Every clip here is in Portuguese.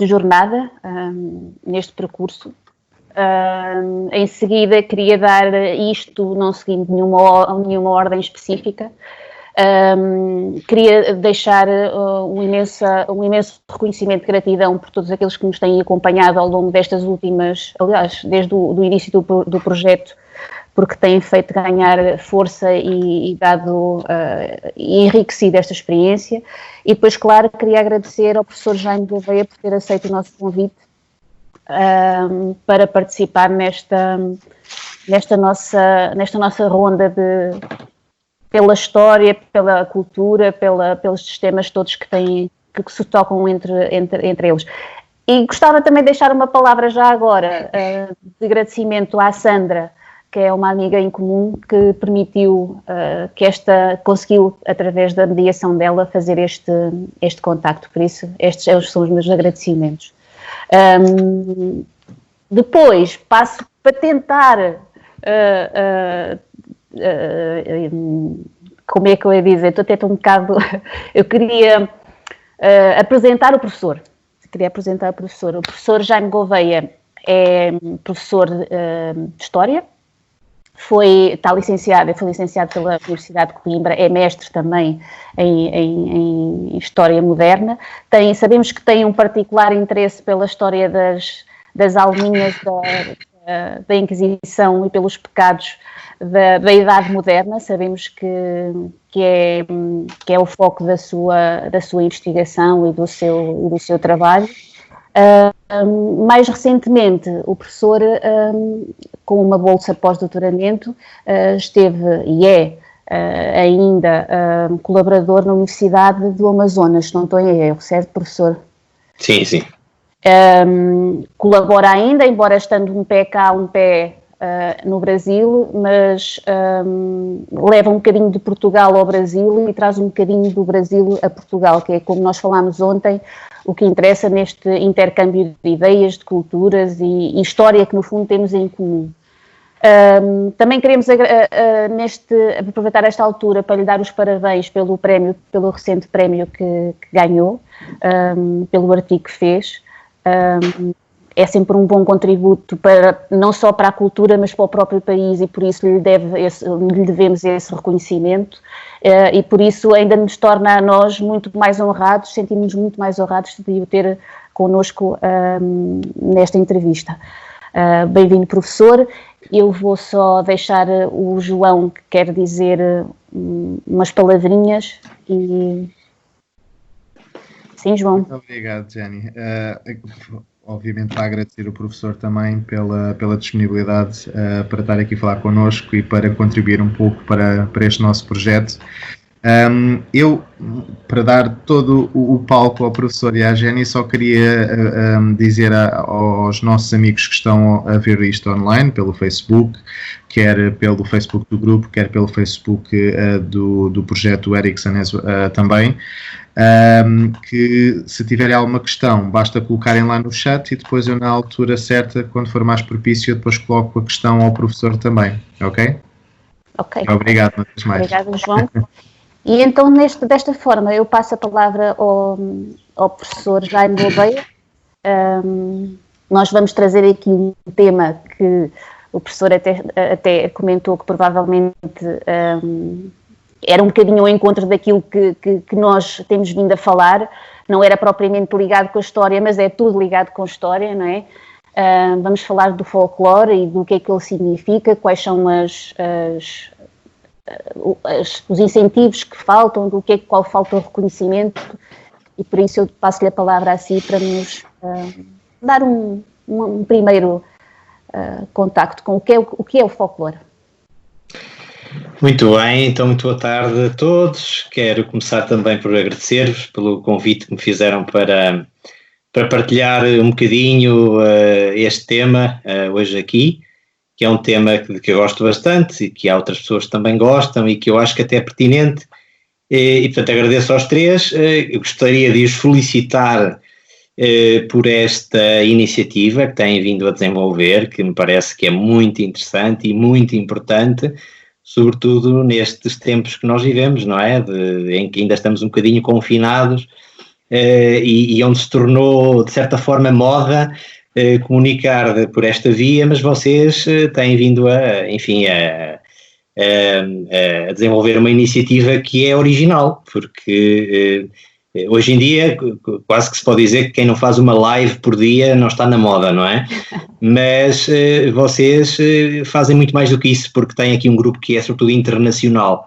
de jornada neste percurso. Em seguida, queria dar isto, não seguindo nenhuma ordem específica, queria deixar um imenso reconhecimento de gratidão por todos aqueles que nos têm acompanhado ao longo destas últimas, aliás, desde o início do projeto, porque têm feito ganhar força e dado e enriquecido esta experiência. E depois, claro, queria agradecer ao professor Jaime Gouveia por ter aceito o nosso convite para participar nesta nossa ronda pela história, pela cultura, pelos sistemas todos que se tocam entre eles. E gostava também de deixar uma palavra já agora de agradecimento à Sandra, que é uma amiga em comum que permitiu, conseguiu, através da mediação dela, fazer este contacto. Por isso, estes são os meus agradecimentos. Depois, passo para tentar, como é que eu ia dizer? Estou até um bocado... Eu queria apresentar o professor. O professor Jaime Gouveia é professor de História. Foi licenciado pela Universidade de Coimbra, é mestre também em História Moderna. Sabemos que tem um particular interesse pela história das alminhas da Inquisição e pelos pecados da Idade Moderna. Sabemos que é o foco da sua investigação e do seu trabalho. Mais recentemente, o professor, com uma bolsa pós-doutoramento, esteve e é ainda colaborador na Universidade do Amazonas, se não estou em erro, certo, professor? Sim, sim. Colabora ainda, embora estando um pé cá, um pé no Brasil, mas leva um bocadinho de Portugal ao Brasil e traz um bocadinho do Brasil a Portugal, que é, como nós falámos ontem, o que interessa neste intercâmbio de ideias, de culturas e história que, no fundo, temos em comum. Também queremos aproveitar esta altura para lhe dar os parabéns pelo recente prémio que ganhou, pelo artigo que fez. É sempre um bom contributo não só para a cultura, mas para o próprio país, e por isso lhe devemos esse reconhecimento, e por isso ainda nos torna a nós muito mais honrados, sentimos-nos muito mais honrados de o ter connosco nesta entrevista. Bem-vindo, professor. Eu vou só deixar o João, que quer dizer umas palavrinhas. Sim, João. Muito obrigado, Jenny. Obviamente, para agradecer o professor também pela disponibilidade para estar aqui a falar connosco e para contribuir um pouco para este nosso projeto. Eu, para dar todo o palco ao professor e à Jenny, só queria dizer aos nossos amigos que estão a ver isto online, pelo Facebook, quer pelo Facebook do grupo, quer pelo Facebook do projeto Ericsson também, que se tiverem alguma questão, basta colocarem lá no chat e depois eu, na altura certa, quando for mais propício, depois coloco a questão ao professor também, ok? Ok. Obrigado, uma vez mais. Obrigado, João. E então, desta forma, eu passo a palavra ao professor Jaime Gouveia. Nós vamos trazer aqui um tema que o professor até comentou que provavelmente era um bocadinho ao encontro daquilo que nós temos vindo a falar. Não era propriamente ligado com a história, mas é tudo ligado com a história, não é? Vamos falar do folclore e do que é que ele significa, quais são os incentivos que faltam, qual falta o reconhecimento, e por isso eu passo-lhe a palavra a si para nos dar um primeiro contacto com o que é o folclore. Muito bem, então muito boa tarde a todos. Quero começar também por agradecer-vos pelo convite que me fizeram para partilhar um bocadinho este tema hoje aqui, que é um tema que eu gosto bastante e que há outras pessoas que também gostam e que eu acho que até é pertinente. E portanto, agradeço aos três. Eu gostaria de os felicitar por esta iniciativa que têm vindo a desenvolver, que me parece que é muito interessante e muito importante, sobretudo nestes tempos que nós vivemos, não é? Em que ainda estamos um bocadinho confinados e onde se tornou, de certa forma, moda comunicar por esta via, mas vocês têm vindo a desenvolver uma iniciativa que é original, porque hoje em dia quase que se pode dizer que quem não faz uma live por dia não está na moda, não é? Mas vocês fazem muito mais do que isso, porque têm aqui um grupo que é sobretudo internacional.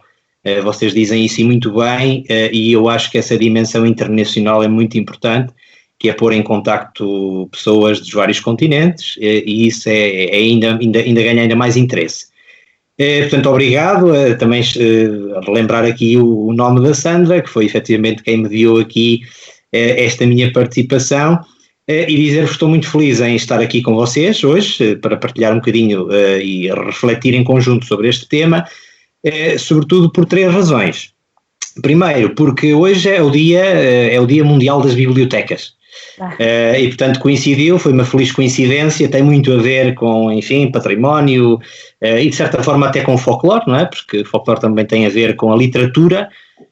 Vocês dizem isso e muito bem, e eu acho que essa dimensão internacional é muito importante, que é pôr em contacto pessoas dos vários continentes, e isso ainda ganha ainda mais interesse. Portanto, obrigado. Também relembrar aqui o nome da Sandra, que foi efetivamente quem mediou aqui esta minha participação, e dizer-vos que estou muito feliz em estar aqui com vocês hoje, para partilhar um bocadinho e refletir em conjunto sobre este tema, sobretudo por 3 razões. Primeiro, porque hoje é o Dia Mundial das Bibliotecas. E portanto coincidiu, foi uma feliz coincidência, tem muito a ver com, enfim, património e de certa forma até com folclore, não é? Porque folclore também tem a ver com a literatura,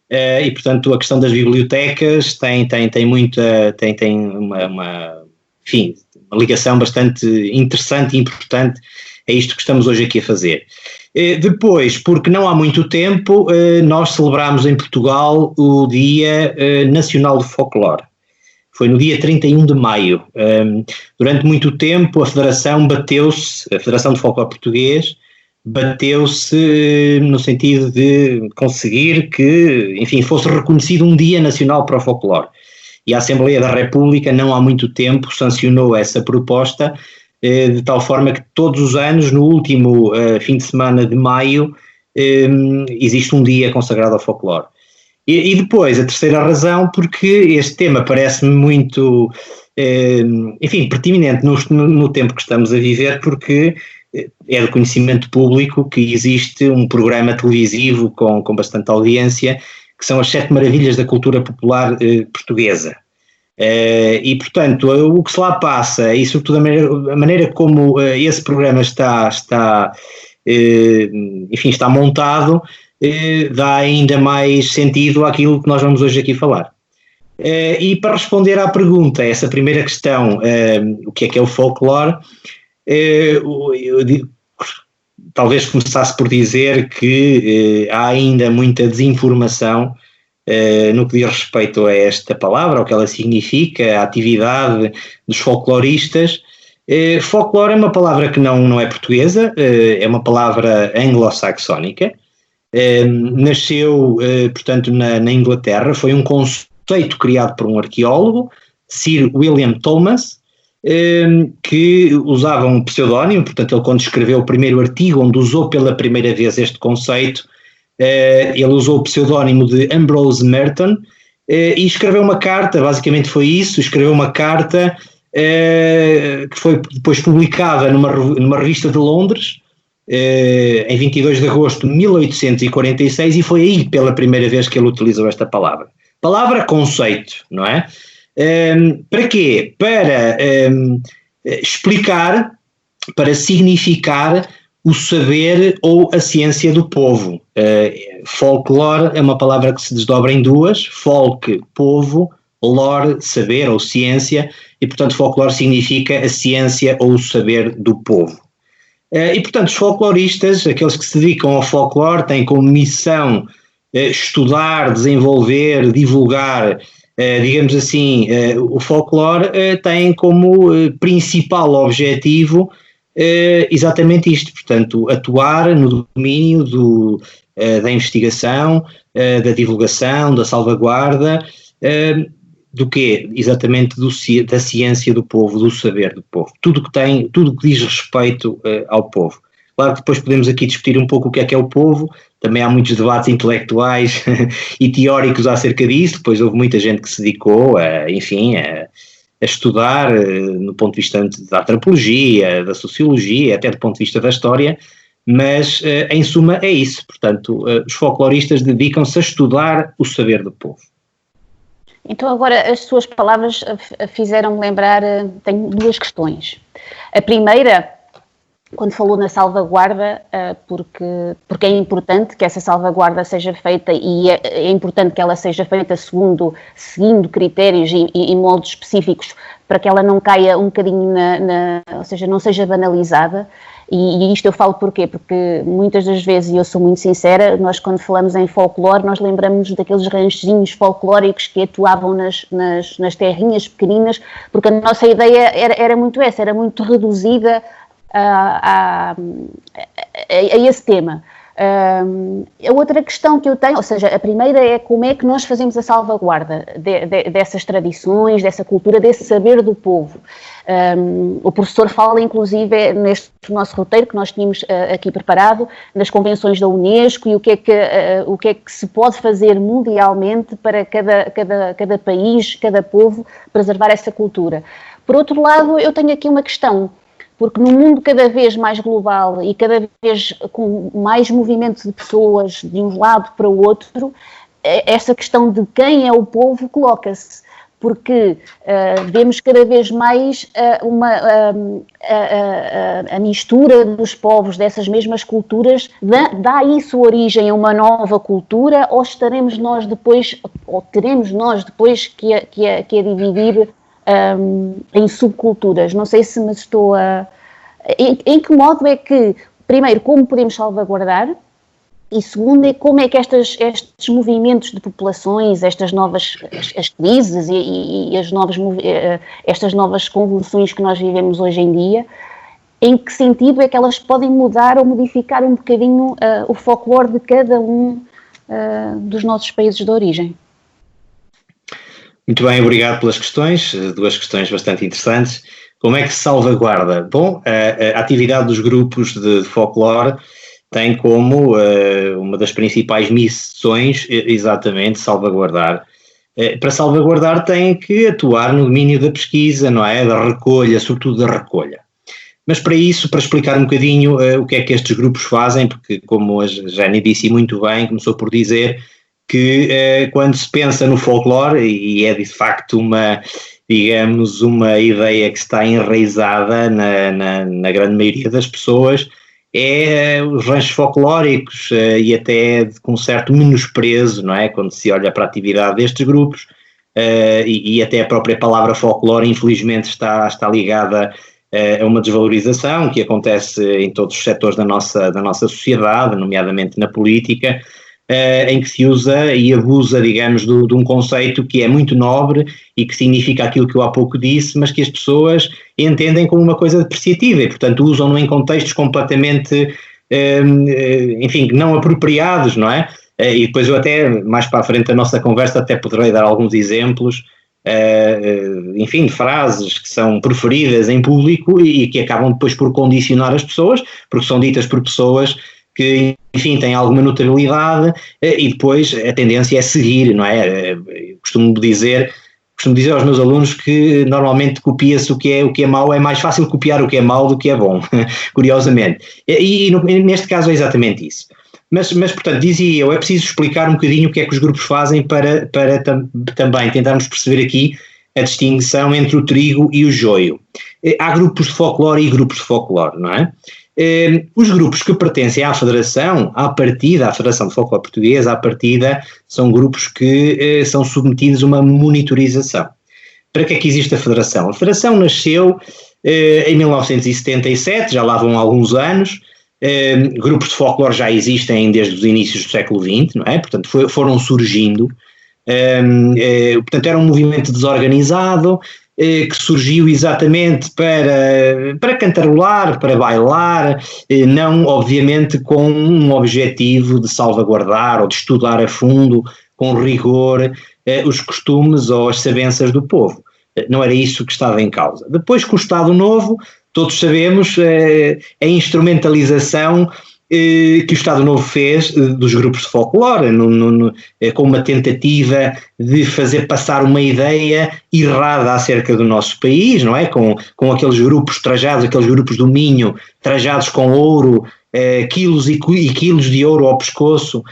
e portanto a questão das bibliotecas tem uma ligação bastante interessante e importante a isto que estamos hoje aqui a fazer. Depois, porque não há muito tempo nós celebramos em Portugal o Dia Nacional do Folclore. Foi no dia 31 de maio. Durante muito tempo a Federação de Folclore Português, bateu-se no sentido de conseguir que, enfim, fosse reconhecido um Dia Nacional para o Folclore. E a Assembleia da República, não há muito tempo, sancionou essa proposta, de tal forma que todos os anos, no último fim de semana de maio, existe um dia consagrado ao folclore. E depois, a terceira razão, porque este tema parece-me muito, pertinente no tempo que estamos a viver, porque é de conhecimento público que existe um programa televisivo com bastante audiência, que são as 7 maravilhas da cultura popular portuguesa. E, portanto, o que se lá passa e, sobretudo, a maneira como esse programa está montado, dá ainda mais sentido àquilo que nós vamos hoje aqui falar. E para responder à pergunta, essa primeira questão, o que é o folclore, talvez começasse por dizer que há ainda muita desinformação no que diz respeito a esta palavra, ao que ela significa, a atividade dos folcloristas. Folclore é uma palavra que não é portuguesa, é uma palavra anglo-saxónica, nasceu, portanto, na Inglaterra, foi um conceito criado por um arqueólogo, Sir William Thomas, que usava um pseudónimo. Portanto, ele, quando escreveu o primeiro artigo onde usou pela primeira vez este conceito, ele usou o pseudónimo de Ambrose Merton, e escreveu uma carta, basicamente foi isso, escreveu uma carta que foi depois publicada numa revista de Londres, em 22 de agosto de 1846, e foi aí pela primeira vez que ele utilizou esta palavra. Palavra conceito, não é? Para quê? Para explicar, para significar o saber ou a ciência do povo. Folclore é uma palavra que se desdobra em duas: folk, povo, lore, saber ou ciência, e portanto folclore significa a ciência ou o saber do povo. E portanto os folcloristas, aqueles que se dedicam ao folclore, têm como missão estudar, desenvolver, divulgar, digamos assim, o folclore tem como principal objetivo exatamente isto, portanto, atuar no domínio da investigação, da divulgação, da salvaguarda, do quê? Exatamente da ciência do povo, do saber do povo, tudo que diz respeito ao povo. Claro que depois podemos aqui discutir um pouco o que é o povo, também há muitos debates intelectuais e teóricos acerca disso. Depois houve muita gente que se dedicou a estudar no ponto de vista da antropologia, da sociologia, até do ponto de vista da história, mas em suma é isso. Portanto, os folcloristas dedicam-se a estudar o saber do povo. Então agora as suas palavras fizeram-me lembrar, tenho 2 questões. A primeira quando falou na salvaguarda, porque é importante que essa salvaguarda seja feita e é importante que ela seja feita seguindo critérios e moldes específicos para que ela não caia um bocadinho ou seja, não seja banalizada. E isto eu falo porquê? Porque muitas das vezes, e eu sou muito sincera, nós quando falamos em folclore, nós lembramos daqueles ranchinhos folclóricos que atuavam nas terrinhas pequeninas, porque a nossa ideia era muito essa, era muito reduzida a esse tema. A outra questão que eu tenho, ou seja, a primeira é como é que nós fazemos a salvaguarda dessas tradições, dessa cultura, desse saber do povo. O professor fala, inclusive, neste nosso roteiro que nós tínhamos aqui preparado, nas convenções da Unesco e o que é que se pode fazer mundialmente para cada país, cada povo, preservar essa cultura. Por outro lado, eu tenho aqui uma questão, porque no mundo cada vez mais global e cada vez com mais movimento de pessoas de um lado para o outro, essa questão de quem é o povo coloca-se, porque vemos cada vez mais a mistura dos povos dessas mesmas culturas. Dá isso origem a uma nova cultura, ou teremos nós depois que a dividir em subculturas? Não sei se me estou a... Em que modo é que, primeiro, como podemos salvaguardar, e segundo, é como é que estes movimentos de populações, estas novas as crises e estas novas convulsões que nós vivemos hoje em dia, em que sentido é que elas podem mudar ou modificar um bocadinho o folclore de cada um dos nossos países de origem? Muito bem, obrigado pelas questões, duas questões bastante interessantes. Como é que se salvaguarda? Bom, a atividade dos grupos de folclore tem como uma das principais missões exatamente salvaguardar. Para salvaguardar tem que atuar no domínio da pesquisa, não é? Da recolha, sobretudo da recolha. Mas para isso, para explicar um bocadinho o que é que estes grupos fazem, porque como a Jenny disse muito bem, começou por dizer que quando se pensa no folclore, e é de facto uma ideia que está enraizada na grande maioria das pessoas, é os ranchos folclóricos e até com um certo menosprezo, não é? Quando se olha para a atividade destes grupos e até a própria palavra folclore infelizmente está ligada a uma desvalorização que acontece em todos os setores da nossa sociedade, nomeadamente na política, em que se usa e abusa, digamos, de um conceito que é muito nobre e que significa aquilo que eu há pouco disse, mas que as pessoas entendem como uma coisa depreciativa e, portanto, usam-no em contextos completamente, enfim, não apropriados, não é? E depois eu até, mais para a frente da nossa conversa, até poderei dar alguns exemplos, enfim, de frases que são preferidas em público e que acabam depois por condicionar as pessoas, porque são ditas por pessoas que, enfim, têm alguma notabilidade e depois a tendência é seguir, não é? Costumo dizer aos meus alunos que normalmente copia-se o que é mau, é mais fácil copiar o que é mau do que é bom, curiosamente. E neste caso é exatamente isso. Mas, portanto, dizia eu, é preciso explicar um bocadinho o que é que os grupos fazem para também tentarmos perceber aqui a distinção entre o trigo e o joio. Há grupos de folclore e grupos de folclore, não é? Os grupos que pertencem à Federação, à Federação de Folclore Portuguesa, à partida, são grupos que são submetidos a uma monitorização. Para que é que existe a Federação? A Federação nasceu em 1977, já lá vão alguns anos. Grupos de folclore já existem desde os inícios do século XX, não é? Portanto, foram surgindo. Portanto, era um movimento desorganizado, que surgiu exatamente para cantarolar, para bailar, não obviamente com um objetivo de salvaguardar ou de estudar a fundo, com rigor, os costumes ou as sabenças do povo. Não era isso que estava em causa. Depois, com o Estado Novo, todos sabemos a instrumentalização que o Estado Novo fez dos grupos de folclore, com uma tentativa de fazer passar uma ideia errada acerca do nosso país, não é? Com aqueles grupos trajados, aqueles grupos do Minho, trajados com ouro, quilos e quilos de ouro ao pescoço,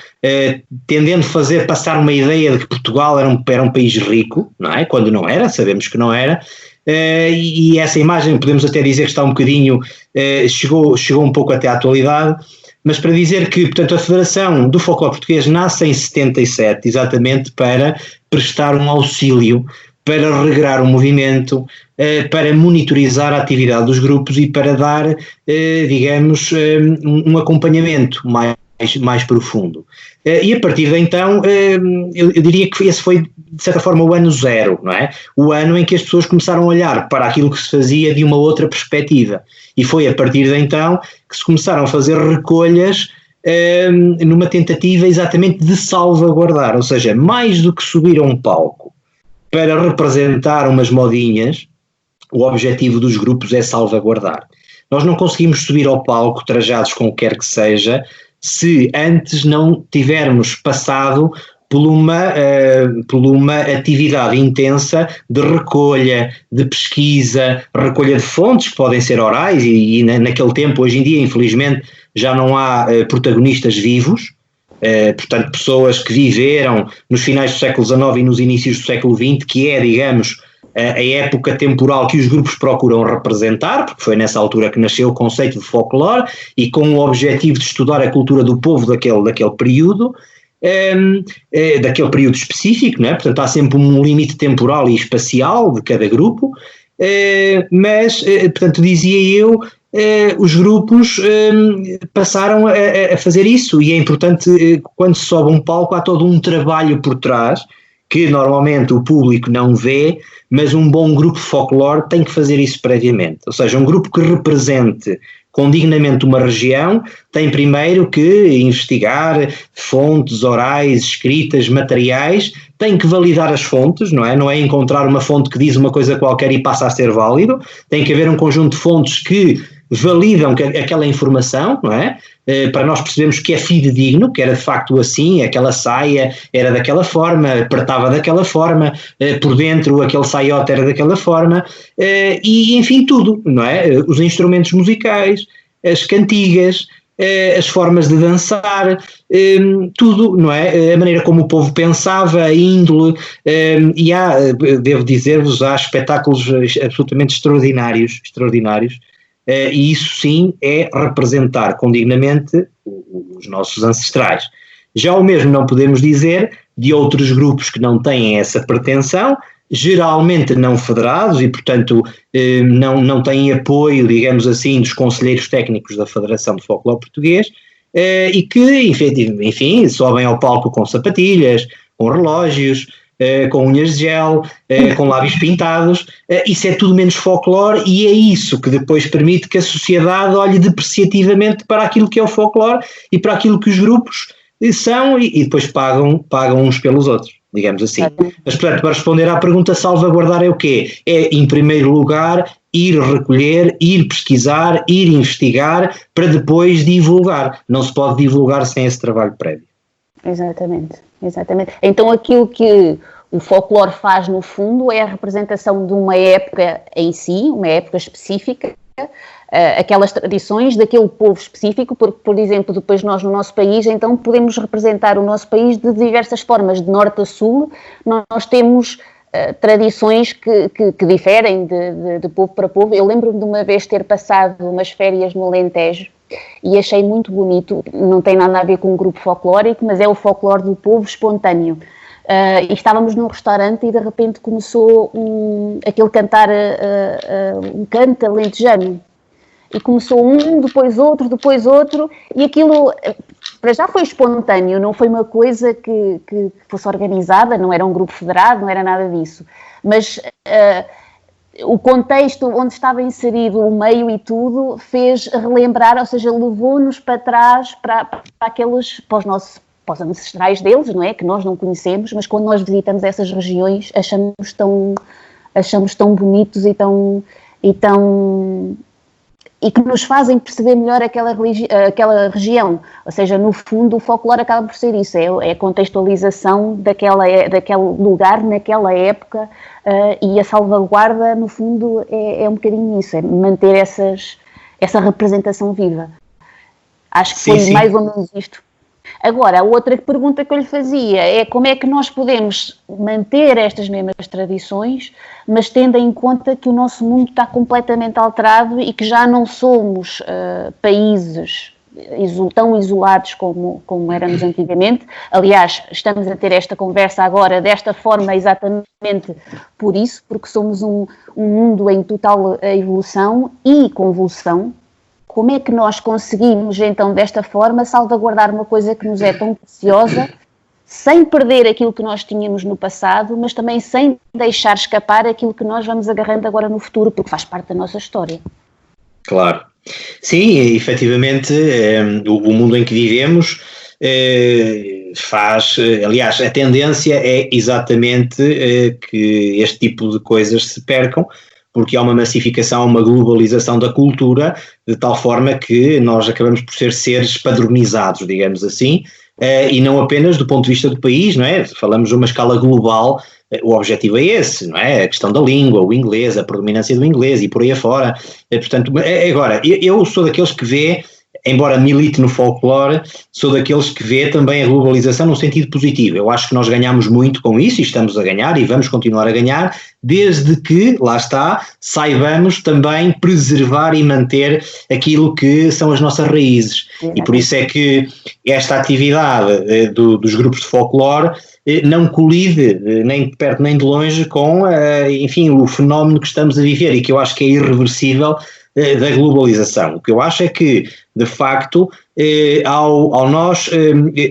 tendendo a fazer passar uma ideia de que Portugal era um país rico, não é? Quando não era, sabemos que não era. e essa imagem podemos até dizer que está um bocadinho, chegou um pouco até à atualidade, mas para dizer que, portanto, a Federação do Folclore Português nasce em 77, exatamente para prestar um auxílio, para regrar o movimento, para monitorizar a atividade dos grupos e para dar, digamos, um acompanhamento mais profundo. E a partir de então, eu diria que esse foi, de certa forma, o ano zero, não é? O ano em que as pessoas começaram a olhar para aquilo que se fazia de uma outra perspectiva. E foi a partir de então que se começaram a fazer recolhas numa tentativa exatamente de salvaguardar, ou seja, mais do que subir a um palco para representar umas modinhas, o objetivo dos grupos é salvaguardar. Nós não conseguimos subir ao palco trajados com o que quer que seja, se antes não tivermos passado por uma atividade intensa de recolha, de pesquisa, recolha de fontes que podem ser orais e naquele tempo, hoje em dia, infelizmente, já não há protagonistas vivos, portanto, pessoas que viveram nos finais do século XIX e nos inícios do século XX, que é, digamos, a época temporal que os grupos procuram representar, porque foi nessa altura que nasceu o conceito de folclore e com o objetivo de estudar a cultura do povo daquele período, daquele período específico, não é? Portanto há sempre um limite temporal e espacial de cada grupo, mas, portanto, dizia eu, os grupos passaram a fazer isso e é importante, quando se sobe um palco há todo um trabalho por trás que normalmente o público não vê, mas um bom grupo de folclore tem que fazer isso previamente. Ou seja, um grupo que represente com dignamente uma região tem primeiro que investigar fontes orais, escritas, materiais, tem que validar as fontes, não é? Não é encontrar uma fonte que diz uma coisa qualquer e passa a ser válido, tem que haver um conjunto de fontes que validam aquela informação, não é? Para nós percebermos que é fidedigno, que era de facto assim, aquela saia era daquela forma, apertava daquela forma, por dentro aquele saiote era daquela forma, e enfim tudo, não é? Os instrumentos musicais, as cantigas, as formas de dançar, tudo, não é? A maneira como o povo pensava, a índole, e devo dizer-vos, há espetáculos absolutamente extraordinários, e isso sim é representar com dignamente os nossos ancestrais. Já o mesmo não podemos dizer de outros grupos que não têm essa pretensão, geralmente não federados e, portanto, não têm apoio, digamos assim, dos conselheiros técnicos da Federação de Folclore Português, e que, enfim, sobem ao palco com sapatilhas, com relógios, com unhas de gel, com lábios pintados, isso é tudo menos folclore e é isso que depois permite que a sociedade olhe depreciativamente para aquilo que é o folclore e para aquilo que os grupos são e depois pagam uns pelos outros, digamos assim. Mas, portanto, para responder à pergunta, salvaguardar é o quê? É, em primeiro lugar, ir recolher, ir pesquisar, ir investigar para depois divulgar. Não se pode divulgar sem esse trabalho prévio. Exatamente. Então aquilo que o folclore faz no fundo é a representação de uma época em si, uma época específica, aquelas tradições daquele povo específico, porque, por exemplo, depois nós no nosso país, então podemos representar o nosso país de diversas formas, de norte a sul, nós temos tradições que diferem de povo para povo. Eu lembro-me de uma vez ter passado umas férias no Alentejo, e achei muito bonito, não tem nada a ver com um grupo folclórico, mas é o folclore do povo espontâneo. E estávamos num restaurante e de repente começou aquele cantar, um canto alentejano. E começou um, depois outro, e aquilo para já foi espontâneo, não foi uma coisa que fosse organizada, não era um grupo federado, não era nada disso. Mas o contexto onde estava inserido o meio e tudo fez relembrar, ou seja, levou-nos para trás para os ancestrais deles, não é? Que nós não conhecemos, mas quando nós visitamos essas regiões achamos tão bonitos e que nos fazem perceber melhor aquela região. Ou seja, no fundo o folclore acaba por ser isso, é a contextualização daquele lugar naquela época, e a salvaguarda no fundo é um bocadinho isso, é manter essa representação viva. Acho que foi mais ou menos isto. Agora, a outra pergunta que eu lhe fazia é como é que nós podemos manter estas mesmas tradições, mas tendo em conta que o nosso mundo está completamente alterado e que já não somos países tão isolados como éramos antigamente. Aliás, estamos a ter esta conversa agora desta forma exatamente por isso, porque somos um mundo em total evolução e convulsão. Como é que nós conseguimos, então, desta forma, salvaguardar uma coisa que nos é tão preciosa, sem perder aquilo que nós tínhamos no passado, mas também sem deixar escapar aquilo que nós vamos agarrando agora no futuro, porque faz parte da nossa história? Claro. Sim, efetivamente, o mundo em que vivemos aliás, a tendência é exatamente que este tipo de coisas se percam, porque há uma massificação, uma globalização da cultura, de tal forma que nós acabamos por ser seres padronizados, digamos assim, e não apenas do ponto de vista do país, não é? Falamos de uma escala global, o objetivo é esse, não é? A questão da língua, o inglês, a predominância do inglês e por aí afora. Portanto, agora, eu sou daqueles que vê, embora milite no folclore, sou daqueles que vê também a globalização num sentido positivo. Eu acho que nós ganhamos muito com isso e estamos a ganhar e vamos continuar a ganhar, desde que, lá está, saibamos também preservar e manter aquilo que são as nossas raízes. E por isso é que esta atividade dos grupos de folclore não colide nem de perto nem de longe com, enfim, o fenómeno que estamos a viver e que eu acho que é irreversível da globalização. O que eu acho é que, de facto, ao nós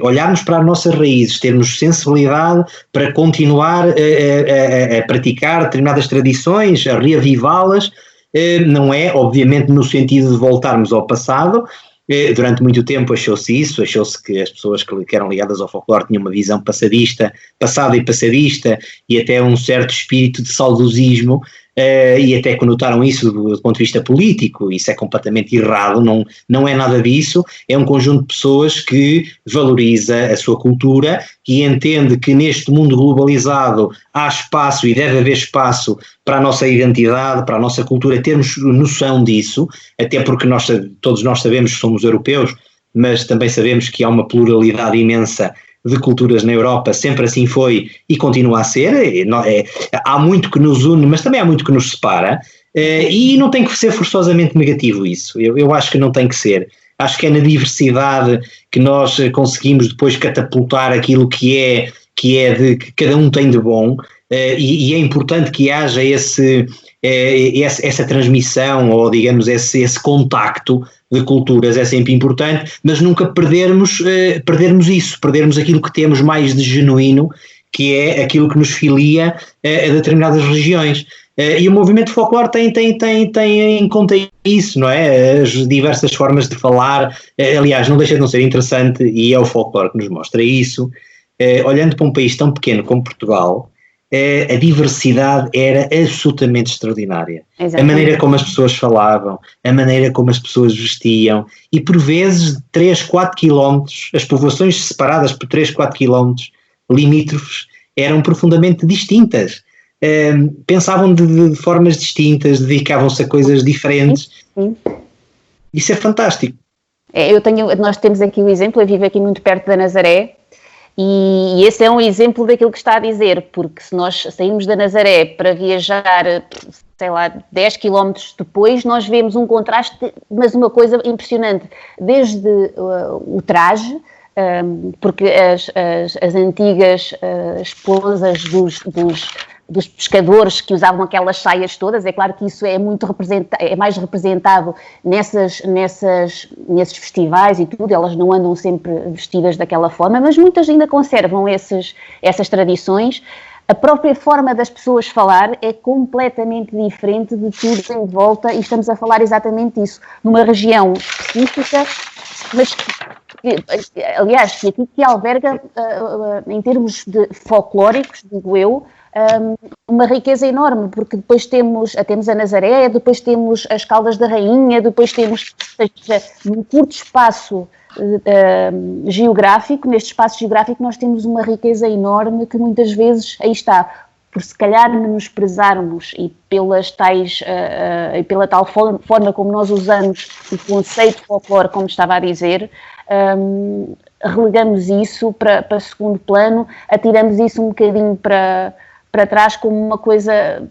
olharmos para as nossas raízes, termos sensibilidade para continuar a praticar determinadas tradições, a reavivá-las, não é, obviamente, no sentido de voltarmos ao passado. Durante muito tempo achou-se que as pessoas que eram ligadas ao folclore tinham uma visão passada e passadista, e até um certo espírito de saudosismo, e até conotaram isso do ponto de vista político. Isso é completamente errado, não é nada disso. É um conjunto de pessoas que valoriza a sua cultura, que entende que neste mundo globalizado há espaço e deve haver espaço para a nossa identidade, para a nossa cultura, termos noção disso, até porque todos nós sabemos que somos europeus, mas também sabemos que há uma pluralidade imensa de culturas na Europa, sempre assim foi e continua a ser. Há muito que nos une, mas também há muito que nos separa, e não tem que ser forçosamente negativo isso. Eu acho que não tem que ser. Acho que é na diversidade que nós conseguimos depois catapultar aquilo que é de que cada um tem de bom, e é importante que haja essa transmissão, ou digamos esse contacto de culturas. É sempre importante, mas nunca perdermos isso, perdermos aquilo que temos mais de genuíno, que é aquilo que nos filia a determinadas regiões. E o movimento folclore tem em conta isso, não é? As diversas formas de falar, aliás, não deixa de não ser interessante, e é o folclore que nos mostra isso. Olhando para um país tão pequeno como Portugal, a diversidade era absolutamente extraordinária. Exatamente. A maneira como as pessoas falavam, a maneira como as pessoas vestiam, e por vezes 3, 4 quilómetros, as povoações separadas por 3, 4 quilómetros limítrofes eram profundamente distintas. Pensavam de formas distintas, dedicavam-se a coisas diferentes. Sim. Isso é fantástico. Nós temos aqui o exemplo, eu vivo aqui muito perto da Nazaré, e esse é um exemplo daquilo que está a dizer, porque se nós sairmos da Nazaré para viajar, sei lá, 10 km depois, nós vemos um contraste, mas uma coisa impressionante, desde o traje, porque as antigas esposas dos pescadores que usavam aquelas saias todas, é claro que isso é mais representado nesses festivais e tudo, elas não andam sempre vestidas daquela forma, mas muitas ainda conservam essas tradições. A própria forma das pessoas falar é completamente diferente de tudo em volta, e estamos a falar exatamente isso, numa região específica, mas aliás, que alberga, em termos folclóricos, digo eu, uma riqueza enorme, porque depois temos a Nazaré, depois temos as Caldas da Rainha, depois temos, num curto espaço geográfico, neste espaço geográfico nós temos uma riqueza enorme que muitas vezes, aí está, por se calhar menosprezarmos e pela tal forma como nós usamos o conceito de folclore, como estava a dizer, relegamos isso para segundo plano, atiramos isso um bocadinho para trás como uma coisa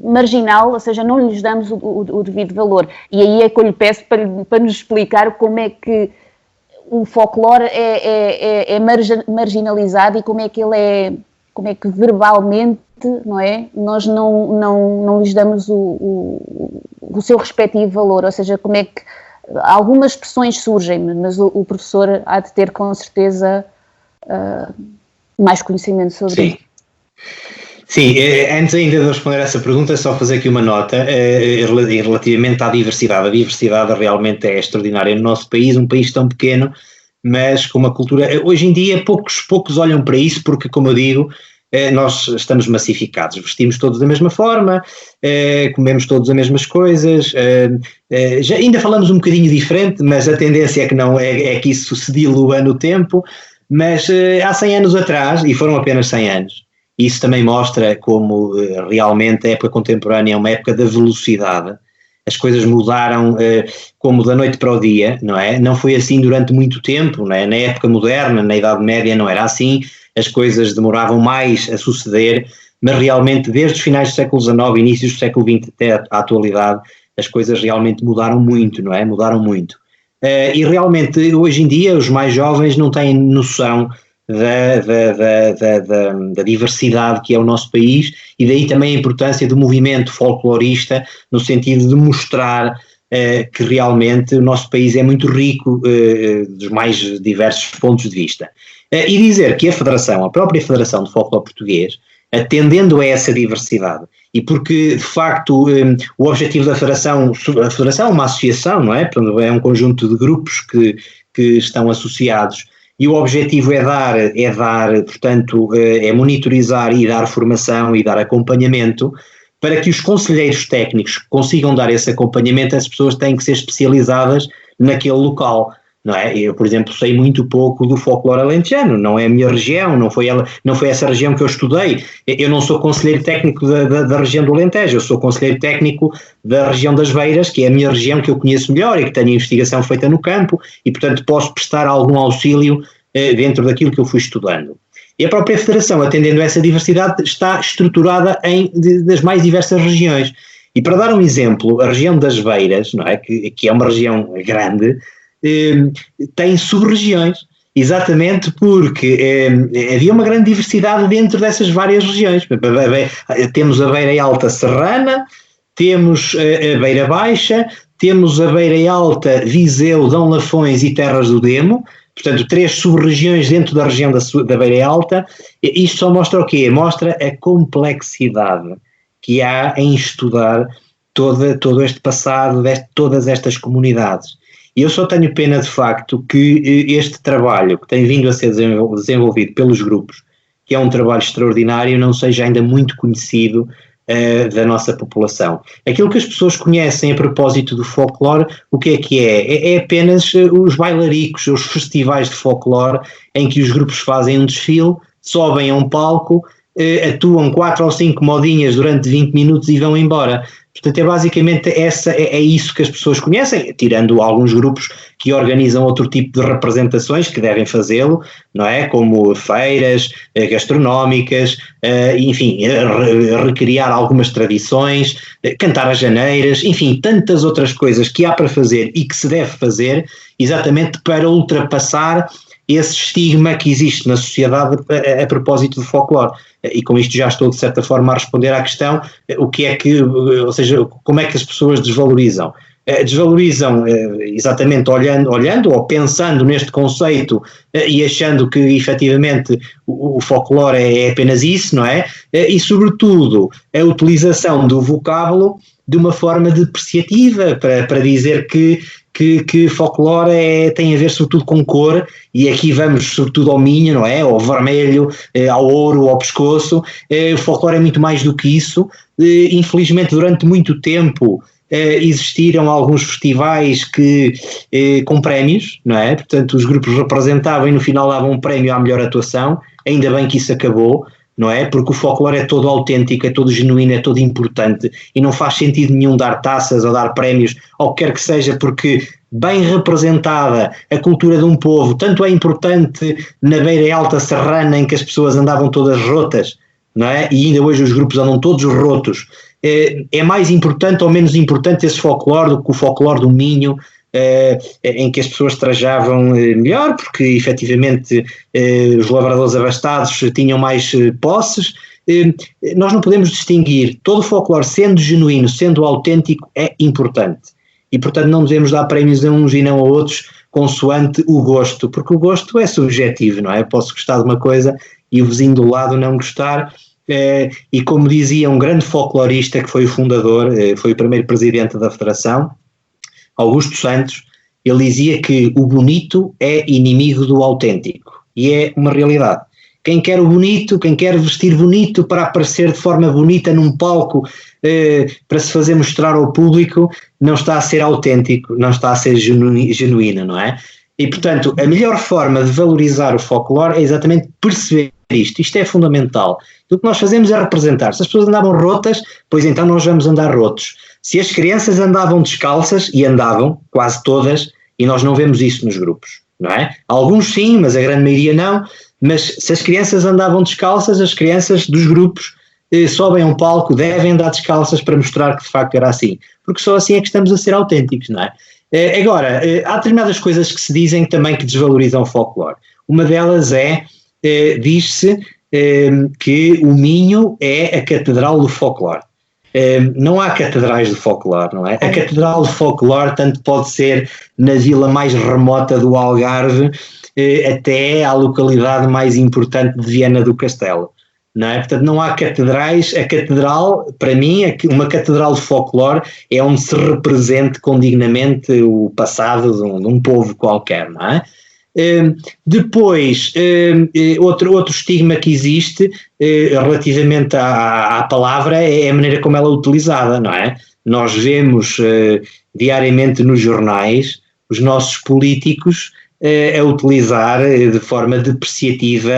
marginal, ou seja, não lhes damos o devido valor. E aí é que eu lhe peço para nos explicar como é que o folclore é marginalizado e como é que verbalmente, não é? Nós não lhes damos o seu respectivo valor, ou seja, como é que algumas expressões surgem, mas o professor há de ter com certeza mais conhecimento sobre isso. Sim, antes ainda de responder a essa pergunta, só fazer aqui uma nota relativamente à diversidade. A diversidade realmente é extraordinária no nosso país, um país tão pequeno, mas com uma cultura... Hoje em dia poucos olham para isso porque, como eu digo, nós estamos massificados, vestimos todos da mesma forma, comemos todas as mesmas coisas, já ainda falamos um bocadinho diferente, mas a tendência é que não, é que isso se dilua no tempo, mas há 100 anos atrás, e foram apenas 100 anos, isso também mostra como realmente a época contemporânea é uma época da velocidade. As coisas mudaram como da noite para o dia, não é? Não foi assim durante muito tempo, não é? Na época moderna, na Idade Média não era assim, as coisas demoravam mais a suceder, mas realmente desde os finais do século XIX, inícios do século XX até à atualidade, as coisas realmente mudaram muito, não é? Mudaram muito. E realmente hoje em dia os mais jovens não têm noção da diversidade que é o nosso país e daí também a importância do movimento folclorista no sentido de mostrar que realmente o nosso país é muito rico dos mais diversos pontos de vista. E dizer que a própria Federação de Folclore Português, atendendo a essa diversidade, e porque de facto o objetivo da Federação é uma associação, não é? É um conjunto de grupos que estão associados, e o objetivo é dar, portanto, é monitorizar e dar formação e dar acompanhamento para que os conselheiros técnicos consigam dar esse acompanhamento. As pessoas têm que ser especializadas naquele local, não é? Eu, por exemplo, sei muito pouco do folclore alentejano, não é a minha região, não foi essa região que eu estudei. Eu não sou conselheiro técnico da região do Alentejo, eu sou conselheiro técnico da região das Beiras, que é a minha região que eu conheço melhor e que tenho investigação feita no campo e, portanto, posso prestar algum auxílio dentro daquilo que eu fui estudando. E a própria Federação, atendendo a essa diversidade, está estruturada das mais diversas regiões. E para dar um exemplo, a região das Beiras, não é? Que é uma região grande, tem sub-regiões, exatamente porque havia uma grande diversidade dentro dessas várias regiões. Temos a Beira Alta Serrana, temos a Beira Baixa, temos a Beira Alta, Viseu, Dão Lafões e Terras do Demo, portanto 3 sub-regiões dentro da região da Beira Alta. Isto só mostra o quê? Mostra a complexidade que há em estudar todo este passado, todas estas comunidades. E eu só tenho pena de facto que este trabalho que tem vindo a ser desenvolvido pelos grupos, que é um trabalho extraordinário, não seja ainda muito conhecido da nossa população. Aquilo que as pessoas conhecem a propósito do folclore, o que é? É apenas os bailaricos, os festivais de folclore em que os grupos fazem um desfile, sobem a um palco, atuam 4 ou 5 modinhas durante 20 minutos e vão embora. Portanto, é basicamente isso que as pessoas conhecem, tirando alguns grupos que organizam outro tipo de representações que devem fazê-lo, não é? Como feiras gastronómicas, enfim, recriar algumas tradições, cantar as janeiras, enfim, tantas outras coisas que há para fazer e que se deve fazer exatamente para ultrapassar esse estigma que existe na sociedade a propósito do folclore. E com isto já estou de certa forma a responder à questão, ou seja, como é que as pessoas desvalorizam? Desvalorizam exatamente olhando ou pensando neste conceito e achando que efetivamente o folclore é apenas isso, não é? E sobretudo a utilização do vocábulo de uma forma depreciativa para dizer que folclore tem a ver sobretudo com cor, e aqui vamos sobretudo ao minho, não é? Ao vermelho, ao ouro, ao pescoço. O folclore é muito mais do que isso. Infelizmente, durante muito tempo existiram alguns festivais com prémios, não é? Portanto, os grupos representavam e no final davam um prémio à melhor atuação. Ainda bem que isso acabou, não é? Porque o folclore é todo autêntico, é todo genuíno, é todo importante e não faz sentido nenhum dar taças ou dar prémios, ou o que quer que seja, porque bem representada a cultura de um povo, tanto é importante na beira alta serrana em que as pessoas andavam todas rotas, não é? E ainda hoje os grupos andam todos rotos. É mais importante ou menos importante esse folclore do que o folclore do Minho, em que as pessoas trajavam melhor, porque efetivamente os lavradores abastados tinham mais posses. Nós não podemos distinguir. Todo o folclore, sendo genuíno, sendo autêntico, é importante. E, portanto, não devemos dar prémios a uns e não a outros consoante o gosto, porque o gosto é subjetivo, não é? Eu posso gostar de uma coisa e o vizinho do lado não gostar. E como dizia um grande folclorista que foi o fundador, foi o primeiro presidente da Federação, Augusto Santos, ele dizia que o bonito é inimigo do autêntico, e é uma realidade. Quem quer o bonito, quem quer vestir bonito para aparecer de forma bonita num palco, para se fazer mostrar ao público, não está a ser autêntico, não está a ser genuíno, não é? E, portanto, a melhor forma de valorizar o folclore é exatamente perceber isto é fundamental. O que nós fazemos é representar. Se as pessoas andavam rotas, pois então nós vamos andar rotos. Se as crianças andavam descalças, e andavam, quase todas, e nós não vemos isso nos grupos, não é? Alguns sim, mas a grande maioria não, mas se as crianças andavam descalças, as crianças dos grupos sobem a um palco, devem andar descalças para mostrar que de facto era assim, porque só assim é que estamos a ser autênticos, não é? Agora, há determinadas coisas que se dizem também que desvalorizam o folclore. Uma delas diz-se que o Minho é a catedral do folclore. Não há catedrais de folclore, não é? A catedral de folclore tanto pode ser na vila mais remota do Algarve até à localidade mais importante de Viana do Castelo, não é? Portanto, não há catedrais. A catedral, para mim, uma catedral de folclore é onde se represente condignamente o passado de um povo qualquer, não é? Depois, outro estigma que existe relativamente à palavra é a maneira como ela é utilizada, não é? Nós vemos diariamente nos jornais os nossos políticos a utilizar de forma depreciativa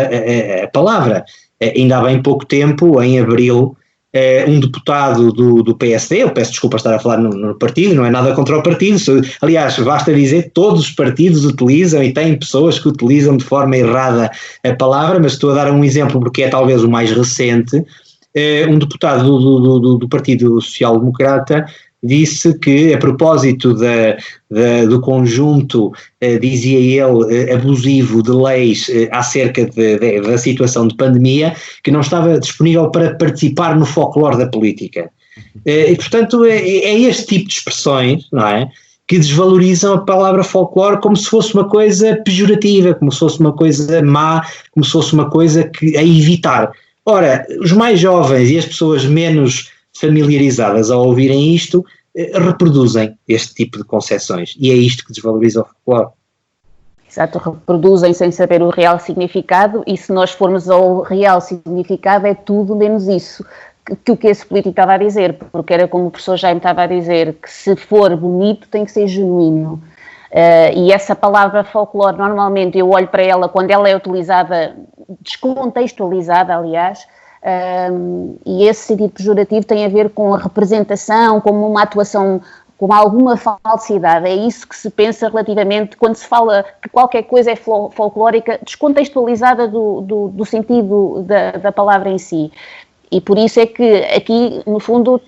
a palavra. Ainda há bem pouco tempo, em abril, um deputado do PSD, eu peço desculpa estar a falar no partido, não é nada contra o partido, aliás, basta dizer que todos os partidos utilizam e têm pessoas que utilizam de forma errada a palavra, mas estou a dar um exemplo porque é talvez o mais recente. Um deputado do Partido Social Democrata disse que, a propósito do conjunto, dizia ele, abusivo de leis acerca da situação de pandemia, que não estava disponível para participar no folclore da política. E, portanto, é este tipo de expressões, não é, que desvalorizam a palavra folclore como se fosse uma coisa pejorativa, como se fosse uma coisa má, como se fosse uma coisa a evitar. Ora, os mais jovens e as pessoas menos familiarizadas ao ouvirem isto reproduzem este tipo de concepções, e é isto que desvaloriza o folclore. Exato, reproduzem sem saber o real significado, e se nós formos ao real significado é tudo menos isso que o que esse político estava a dizer, porque era como o professor Jaime estava a dizer, que se for bonito tem que ser genuíno. E essa palavra folclore, normalmente eu olho para ela quando ela é utilizada, descontextualizada, aliás, e esse sentido pejorativo tem a ver com a representação, como uma atuação com alguma falsidade. É isso que se pensa relativamente quando se fala que qualquer coisa é folclórica, descontextualizada do sentido da palavra em si. E por isso é que aqui, no fundo,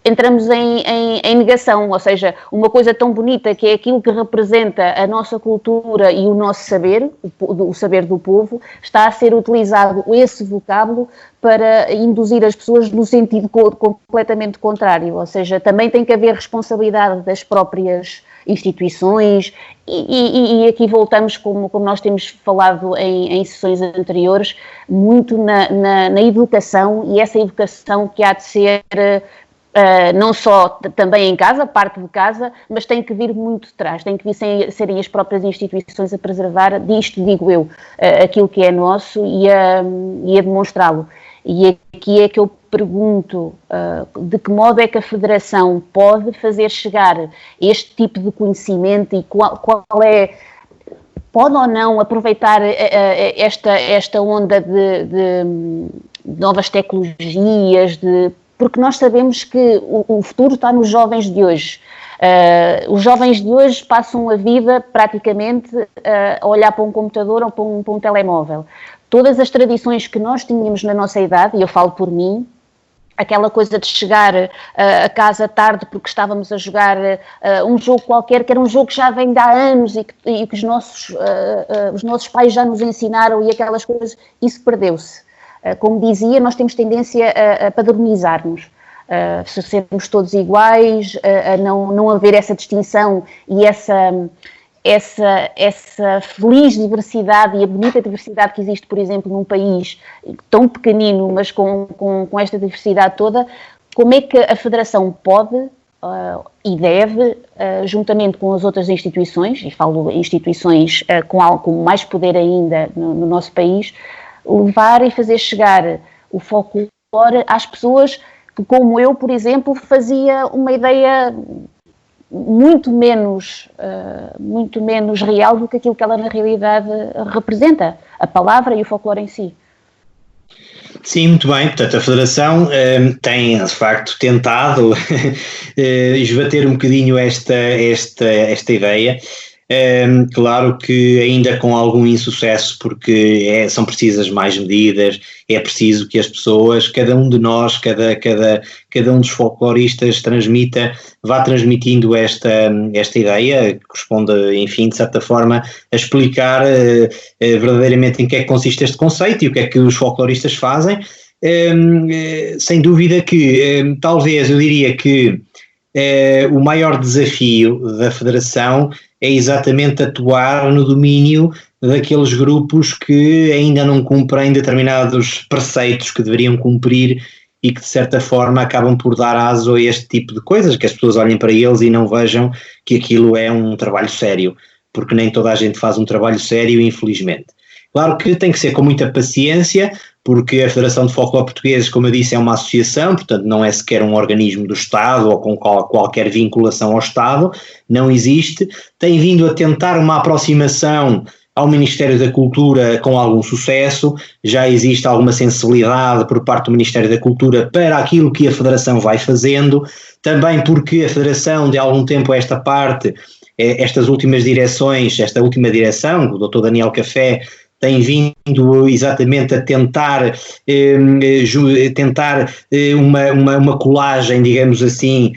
entramos em negação, ou seja, uma coisa tão bonita que é aquilo que representa a nossa cultura e o nosso saber, o saber do povo, está a ser utilizado esse vocábulo para induzir as pessoas no sentido completamente contrário, ou seja, também tem que haver responsabilidade das próprias instituições e aqui voltamos, como nós temos falado em sessões anteriores, muito na educação, e essa educação que há de ser não só também em casa, parte de casa, mas tem que vir muito de trás, tem que vir serem as próprias instituições a preservar, disto digo eu, aquilo que é nosso e a demonstrá-lo. E aqui é que eu pergunto, de que modo é que a Federação pode fazer chegar este tipo de conhecimento e qual é, pode ou não aproveitar esta onda novas tecnologias, porque nós sabemos que o futuro está nos jovens de hoje. Os jovens de hoje passam a vida praticamente a olhar para um computador ou para um telemóvel. Todas as tradições que nós tínhamos na nossa idade, e eu falo por mim, aquela coisa de chegar a casa tarde porque estávamos a jogar um jogo qualquer, que era um jogo que já vem de há anos e que os nossos pais já nos ensinaram, e aquelas coisas, isso perdeu-se. Como dizia, nós temos tendência a padronizar-nos. Se sermos todos iguais, a não haver essa distinção e essa feliz diversidade e a bonita diversidade que existe, por exemplo, num país tão pequenino, mas com esta diversidade toda. Como é que a Federação pode e deve, juntamente com as outras instituições, e falo instituições com mais poder ainda no nosso país, levar e fazer chegar o folclore às pessoas que, como eu, por exemplo, fazia uma ideia muito menos real do que aquilo que ela na realidade representa, a palavra e o folclore em si. Sim, muito bem. Portanto, a Federação tem, de facto, tentado esbater um bocadinho esta ideia. Claro que ainda com algum insucesso, porque são precisas mais medidas, é preciso que as pessoas, cada um de nós, cada um dos folcloristas vá transmitindo esta ideia, que corresponde, enfim, de certa forma, a explicar verdadeiramente em que é que consiste este conceito e o que é que os folcloristas fazem. Sem dúvida que, talvez, eu diria que o maior desafio da Federação é exatamente atuar no domínio daqueles grupos que ainda não cumprem determinados preceitos que deveriam cumprir e que de certa forma acabam por dar aso a este tipo de coisas, que as pessoas olhem para eles e não vejam que aquilo é um trabalho sério, porque nem toda a gente faz um trabalho sério, infelizmente. Claro que tem que ser com muita paciência, porque a Federação de Folclore Português, como eu disse, é uma associação, portanto não é sequer um organismo do Estado ou com qualquer vinculação ao Estado, não existe. Tem vindo a tentar uma aproximação ao Ministério da Cultura com algum sucesso, já existe alguma sensibilidade por parte do Ministério da Cultura para aquilo que a Federação vai fazendo, também porque a Federação, de algum tempo a esta parte, estas últimas direções, esta última direção, o Dr. Daniel Café, tem vindo exatamente a tentar uma colagem, digamos assim,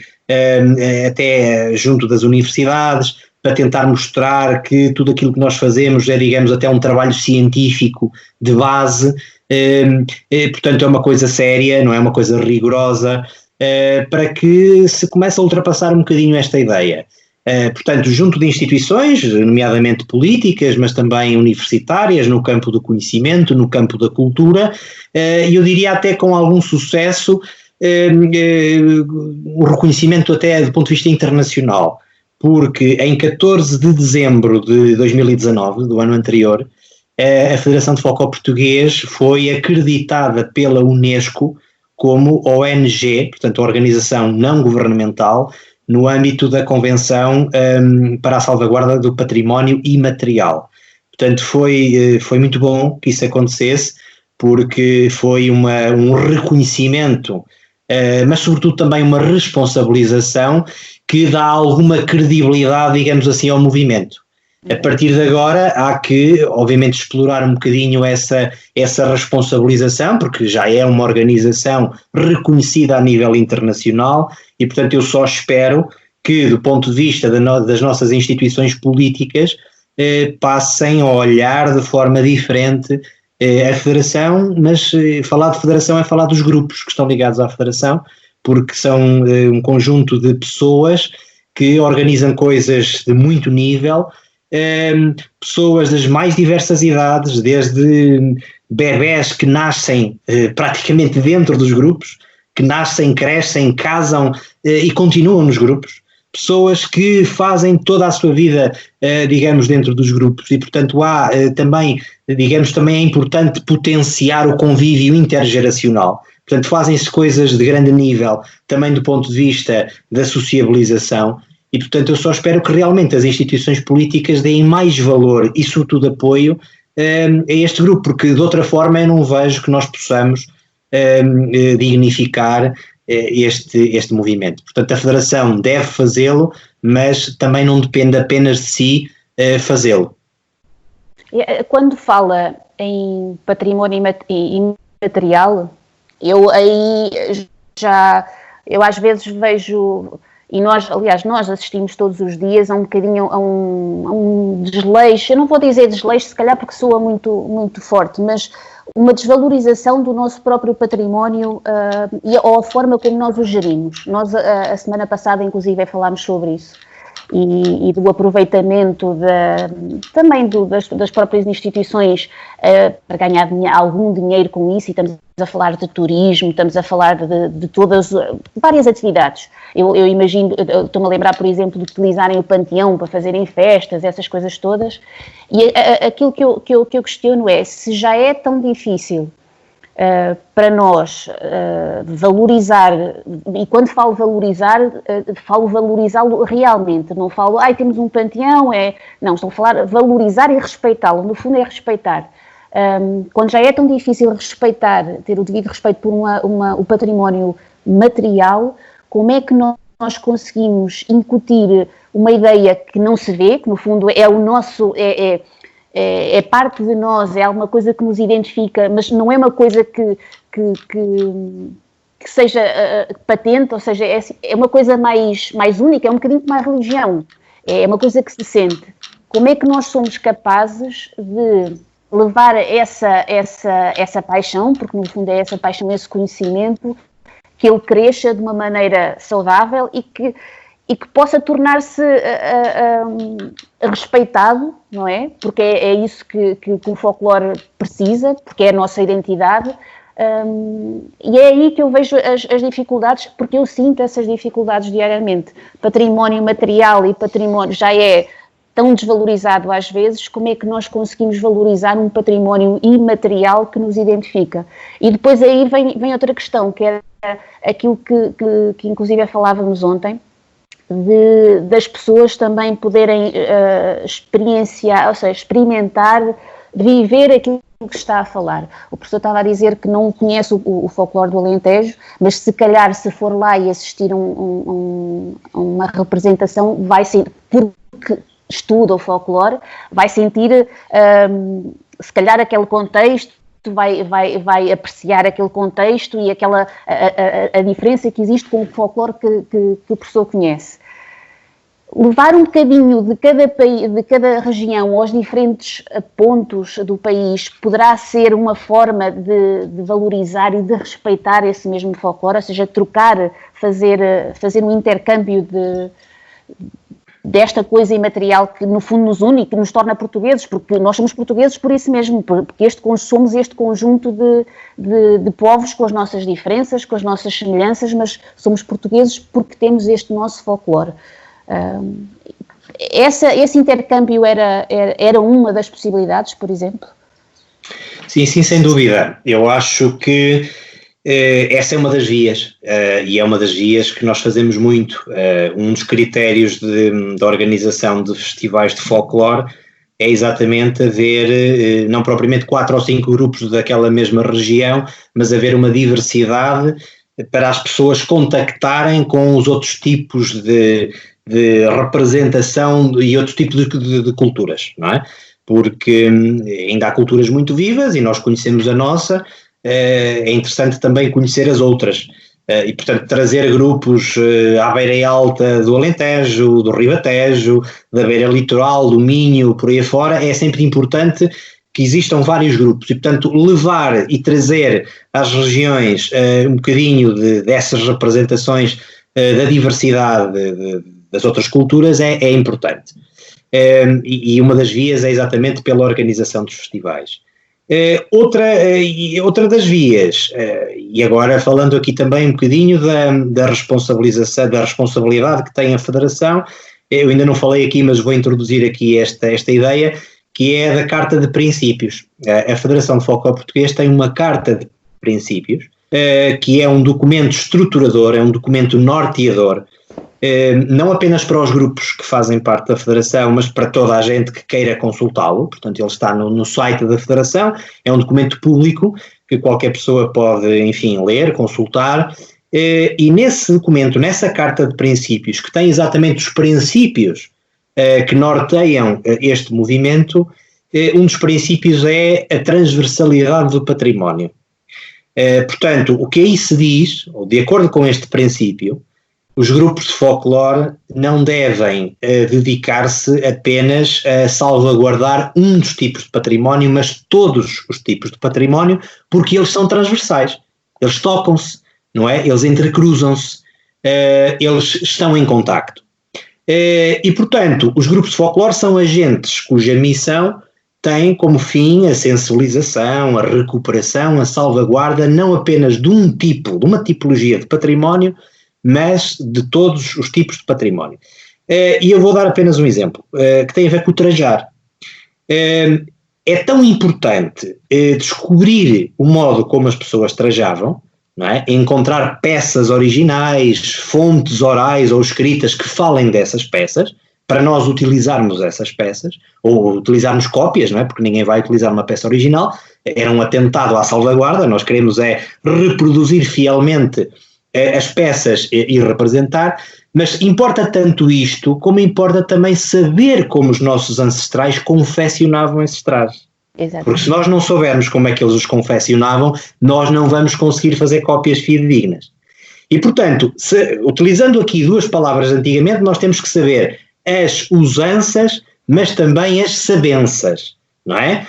até junto das universidades, para tentar mostrar que tudo aquilo que nós fazemos é, digamos, até um trabalho científico de base, portanto é uma coisa séria, não é uma coisa rigorosa, para que se comece a ultrapassar um bocadinho esta ideia. Portanto, junto de instituições, nomeadamente políticas, mas também universitárias, no campo do conhecimento, no campo da cultura, e eu diria até com algum sucesso, o reconhecimento até do ponto de vista internacional, porque em 14 de dezembro de 2019, do ano anterior, a Federação de Folclore Português foi acreditada pela Unesco como ONG, portanto, organização não governamental, no âmbito da Convenção para a Salvaguarda do Património Imaterial. Portanto, foi muito bom que isso acontecesse, porque foi um reconhecimento, mas sobretudo também uma responsabilização que dá alguma credibilidade, digamos assim, ao movimento. A partir de agora há que, obviamente, explorar um bocadinho essa responsabilização, porque já é uma organização reconhecida a nível internacional e, portanto, eu só espero que, do ponto de vista das nossas instituições políticas, passem a olhar de forma diferente a Federação, mas falar de Federação é falar dos grupos que estão ligados à Federação, porque são um conjunto de pessoas que organizam coisas de muito nível, pessoas das mais diversas idades, desde bebés que nascem praticamente dentro dos grupos, que nascem, crescem, casam e continuam nos grupos, pessoas que fazem toda a sua vida, digamos, dentro dos grupos, e portanto há também, digamos, também é importante potenciar o convívio intergeracional. Portanto, fazem-se coisas de grande nível, também do ponto de vista da sociabilização, e portanto eu só espero que realmente as instituições políticas deem mais valor e sobretudo apoio a este grupo, porque de outra forma eu não vejo que nós possamos dignificar este movimento. Portanto, a Federação deve fazê-lo, mas também não depende apenas de si fazê-lo. Quando fala em património imaterial, eu às vezes vejo, e nós assistimos todos os dias a um bocadinho a um desleixo, eu não vou dizer desleixo, se calhar porque soa muito, muito forte, mas uma desvalorização do nosso próprio património ou a forma como nós o gerimos. Nós, a semana passada, inclusive, falámos sobre isso. E do aproveitamento também das próprias instituições para ganhar algum dinheiro com isso, e estamos a falar de turismo, estamos a falar de todas, várias atividades. Eu imagino, estou-me a lembrar, por exemplo, de utilizarem o Panteão para fazerem festas, essas coisas todas, e aquilo que eu questiono é, se já é tão difícil para nós valorizar, e quando falo valorizá-lo realmente, não falo, temos um panteão, não, estou a falar valorizar e respeitá-lo, no fundo é respeitar. Quando já é tão difícil respeitar, ter o devido respeito por o património material, como é que nós conseguimos incutir uma ideia que não se vê, que no fundo é o nosso, é parte de nós, é alguma coisa que nos identifica, mas não é uma coisa que seja patente, ou seja, é uma coisa mais única, é um bocadinho como a religião, é uma coisa que se sente. Como é que nós somos capazes de levar essa paixão, porque no fundo é essa paixão, esse conhecimento, que ele cresça de uma maneira saudável e que possa tornar-se respeitado, não é? Porque é isso que o folclore precisa, porque é a nossa identidade, e é aí que eu vejo as dificuldades, porque eu sinto essas dificuldades diariamente. Património material e património já é tão desvalorizado às vezes, como é que nós conseguimos valorizar um património imaterial que nos identifica? E depois aí vem outra questão, que é aquilo que inclusive falávamos ontem, das pessoas também poderem experienciar, ou seja, experimentar, viver aquilo que está a falar. O professor estava a dizer que não conhece o folclore do Alentejo, mas se calhar se for lá e assistir a uma representação, vai ser, porque estuda o folclore, vai sentir se calhar aquele contexto, vai apreciar aquele contexto e a diferença que existe com o folclore que o professor conhece. Levar um bocadinho de cada região aos diferentes pontos do país poderá ser uma forma de valorizar e de respeitar esse mesmo folclore, ou seja, trocar, fazer um intercâmbio desta coisa imaterial que no fundo nos une e que nos torna portugueses, porque nós somos portugueses por isso mesmo, porque somos este conjunto de povos com as nossas diferenças, com as nossas semelhanças, mas somos portugueses porque temos este nosso folclore. Esse intercâmbio era uma das possibilidades, por exemplo? Sim, sem dúvida. Eu acho que essa é uma das vias, e é uma das vias que nós fazemos muito. Um dos critérios da organização de festivais de folclore é exatamente haver, não propriamente 4 ou 5 grupos daquela mesma região, mas haver uma diversidade para as pessoas contactarem com os outros tipos de representação e outros tipos de culturas, não é? Porque ainda há culturas muito vivas e nós conhecemos a nossa. É interessante também conhecer as outras e, portanto, trazer grupos à beira alta do Alentejo, do Ribatejo, da beira litoral, do Minho, por aí afora. É sempre importante que existam vários grupos e, portanto, levar e trazer às regiões um bocadinho dessas representações da diversidade das outras culturas é importante. E uma das vias é exatamente pela organização dos festivais. Outra das vias, e agora falando aqui também um bocadinho da responsabilidade que tem a Federação, eu ainda não falei aqui, mas vou introduzir aqui esta ideia, que é da Carta de Princípios. A Federação de Folclore Português tem uma Carta de Princípios, que é um documento estruturador, é um documento norteador, não apenas para os grupos que fazem parte da Federação, mas para toda a gente que queira consultá-lo. Portanto, ele está no site da Federação, é um documento público que qualquer pessoa pode, enfim, ler, consultar, e nesse documento, nessa carta de princípios, que tem exatamente os princípios que norteiam este movimento, um dos princípios é a transversalidade do património. Portanto, o que aí se diz, ou de acordo com este princípio, os grupos de folclore não devem dedicar-se apenas a salvaguardar um dos tipos de património, mas todos os tipos de património, porque eles são transversais, eles tocam-se, não é? Eles entrecruzam-se, eles estão em contacto. E, portanto, os grupos de folclore são agentes cuja missão tem como fim a sensibilização, a recuperação, a salvaguarda não apenas de um tipo, de uma tipologia de património, mas de todos os tipos de património. E eu vou dar apenas um exemplo, que tem a ver com o trajar. É tão importante descobrir o modo como as pessoas trajavam, não é? Encontrar peças originais, fontes orais ou escritas que falem dessas peças, para nós utilizarmos essas peças, ou utilizarmos cópias, não é? Porque ninguém vai utilizar uma peça original, era um atentado à salvaguarda, nós queremos reproduzir fielmente as peças e representar, mas importa tanto isto, como importa também saber como os nossos ancestrais confeccionavam esses trajes. Exatamente. Porque se nós não soubermos como é que eles os confeccionavam, nós não vamos conseguir fazer cópias fidedignas. E, portanto, utilizando aqui duas palavras antigamente, nós temos que saber as usanças, mas também as sabenças, não é?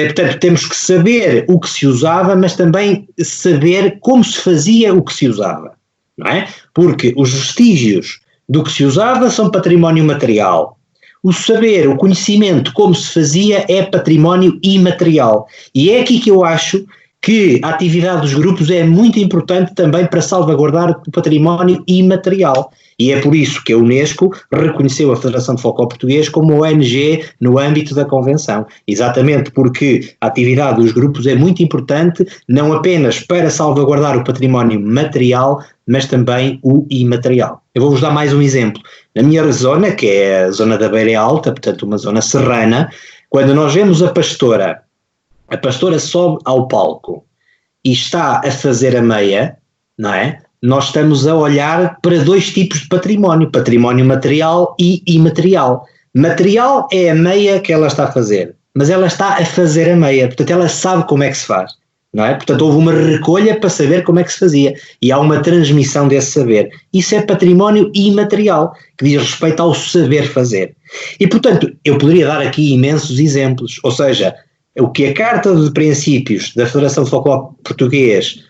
Portanto, temos que saber o que se usava, mas também saber como se fazia o que se usava, não é? Porque os vestígios do que se usava são património material. O saber, o conhecimento, como se fazia, é património imaterial. E é aqui que eu acho que a atividade dos grupos é muito importante também para salvaguardar o património imaterial. E é por isso que a Unesco reconheceu a Federação de Folclore Português como ONG no âmbito da Convenção. Exatamente porque a atividade dos grupos é muito importante, não apenas para salvaguardar o património material, mas também o imaterial. Eu vou-vos dar mais um exemplo. Na minha zona, que é a zona da Beira Alta, portanto uma zona serrana, quando nós vemos a pastora sobe ao palco e está a fazer a meia, não é? Nós estamos a olhar para dois tipos de património material e imaterial. Material é a meia que ela está a fazer, mas ela está a fazer a meia, portanto ela sabe como é que se faz, não é? Portanto houve uma recolha para saber como é que se fazia e há uma transmissão desse saber. Isso é património imaterial, que diz respeito ao saber fazer. E portanto eu poderia dar aqui imensos exemplos, ou seja, o que a Carta de Princípios da Federação de Folclore Português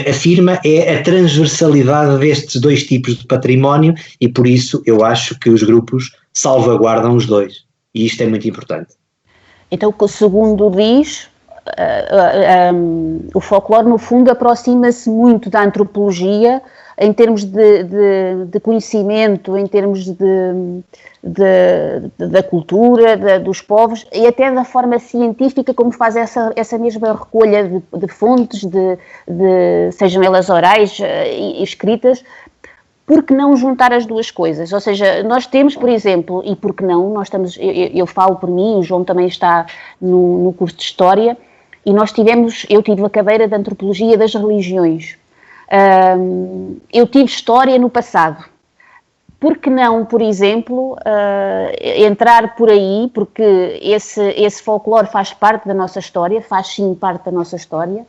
afirma é a transversalidade destes dois tipos de património e por isso eu acho que os grupos salvaguardam os dois e isto é muito importante. Então, segundo diz, o folclore no fundo aproxima-se muito da antropologia em termos de conhecimento, em termos da cultura, dos povos e até da forma científica como faz essa mesma recolha de fontes, sejam elas orais e escritas. Por que não juntar as duas coisas? Ou seja, nós temos, por exemplo, e por que não, eu falo por mim, o João também está no curso de História, e eu tive a cadeira de Antropologia das Religiões. Eu tive História no passado. Por que não, por exemplo, entrar por aí, porque esse folclore faz parte da nossa história, faz sim parte da nossa história,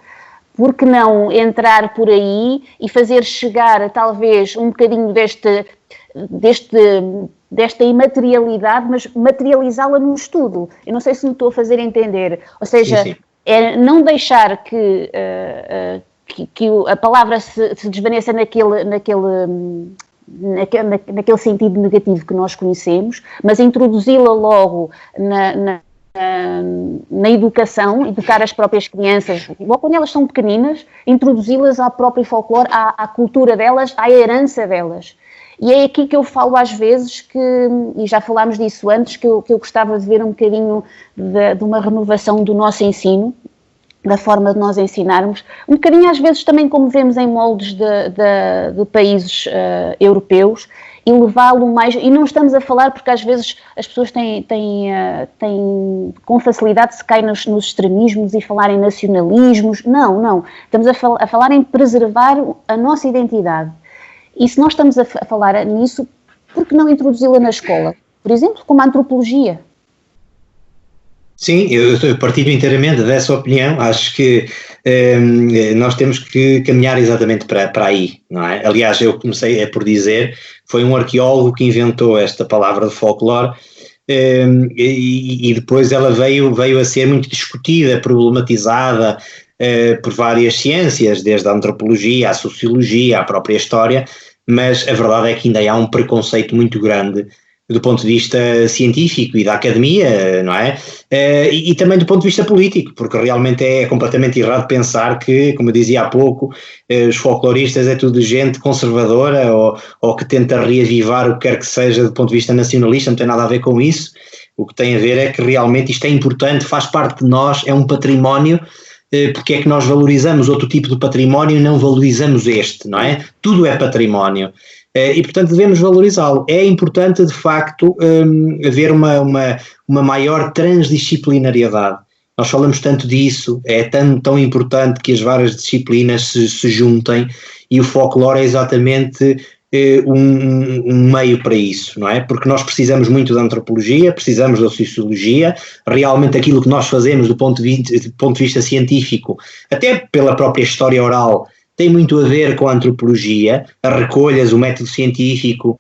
por que não entrar por aí e fazer chegar talvez um bocadinho desta imaterialidade, mas materializá-la num estudo? Eu não sei se me estou a fazer entender. Ou seja, sim. É não deixar que a palavra se desvaneça naquele sentido negativo que nós conhecemos, mas introduzi-la logo na educação, educar as próprias crianças, logo quando elas são pequeninas, introduzi-las ao próprio folclore, à cultura delas, à herança delas. E é aqui que eu falo às vezes e já falámos disso antes, que eu gostava de ver um bocadinho de uma renovação do nosso ensino, da forma de nós ensinarmos, um bocadinho às vezes também como vemos em moldes de países europeus, e levá-lo mais, e não estamos a falar, porque às vezes as pessoas têm com facilidade se caem nos extremismos e falar em nacionalismos, não, estamos a falar em preservar a nossa identidade, e se nós estamos a falar nisso, por que não introduzi-la na escola? Por exemplo, como a antropologia. Sim, eu partilho inteiramente dessa opinião. Acho que nós temos que caminhar exatamente para aí, não é? Aliás, eu comecei por dizer, foi um arqueólogo que inventou esta palavra de folclore, e depois ela veio a ser muito discutida, problematizada por várias ciências, desde a antropologia, a sociologia, a própria história, mas a verdade é que ainda há um preconceito muito grande do ponto de vista científico e da academia, não é? E também do ponto de vista político, porque realmente é completamente errado pensar que, como eu dizia há pouco, os folcloristas é tudo gente conservadora ou que tenta reavivar o que quer que seja do ponto de vista nacionalista, não tem nada a ver com isso. O que tem a ver é que realmente isto é importante, faz parte de nós, é um património. Porque é que nós valorizamos outro tipo de património e não valorizamos este, não é? Tudo é património. E, portanto, devemos valorizá-lo. É importante, de facto, haver uma maior transdisciplinariedade. Nós falamos tanto disso, é tão importante que as várias disciplinas se juntem, e o folclore é exatamente um meio para isso, não é? Porque nós precisamos muito da antropologia, precisamos da sociologia, realmente aquilo que nós fazemos do ponto de vista científico, até pela própria história oral, tem muito a ver com a antropologia, as recolhas, o método científico,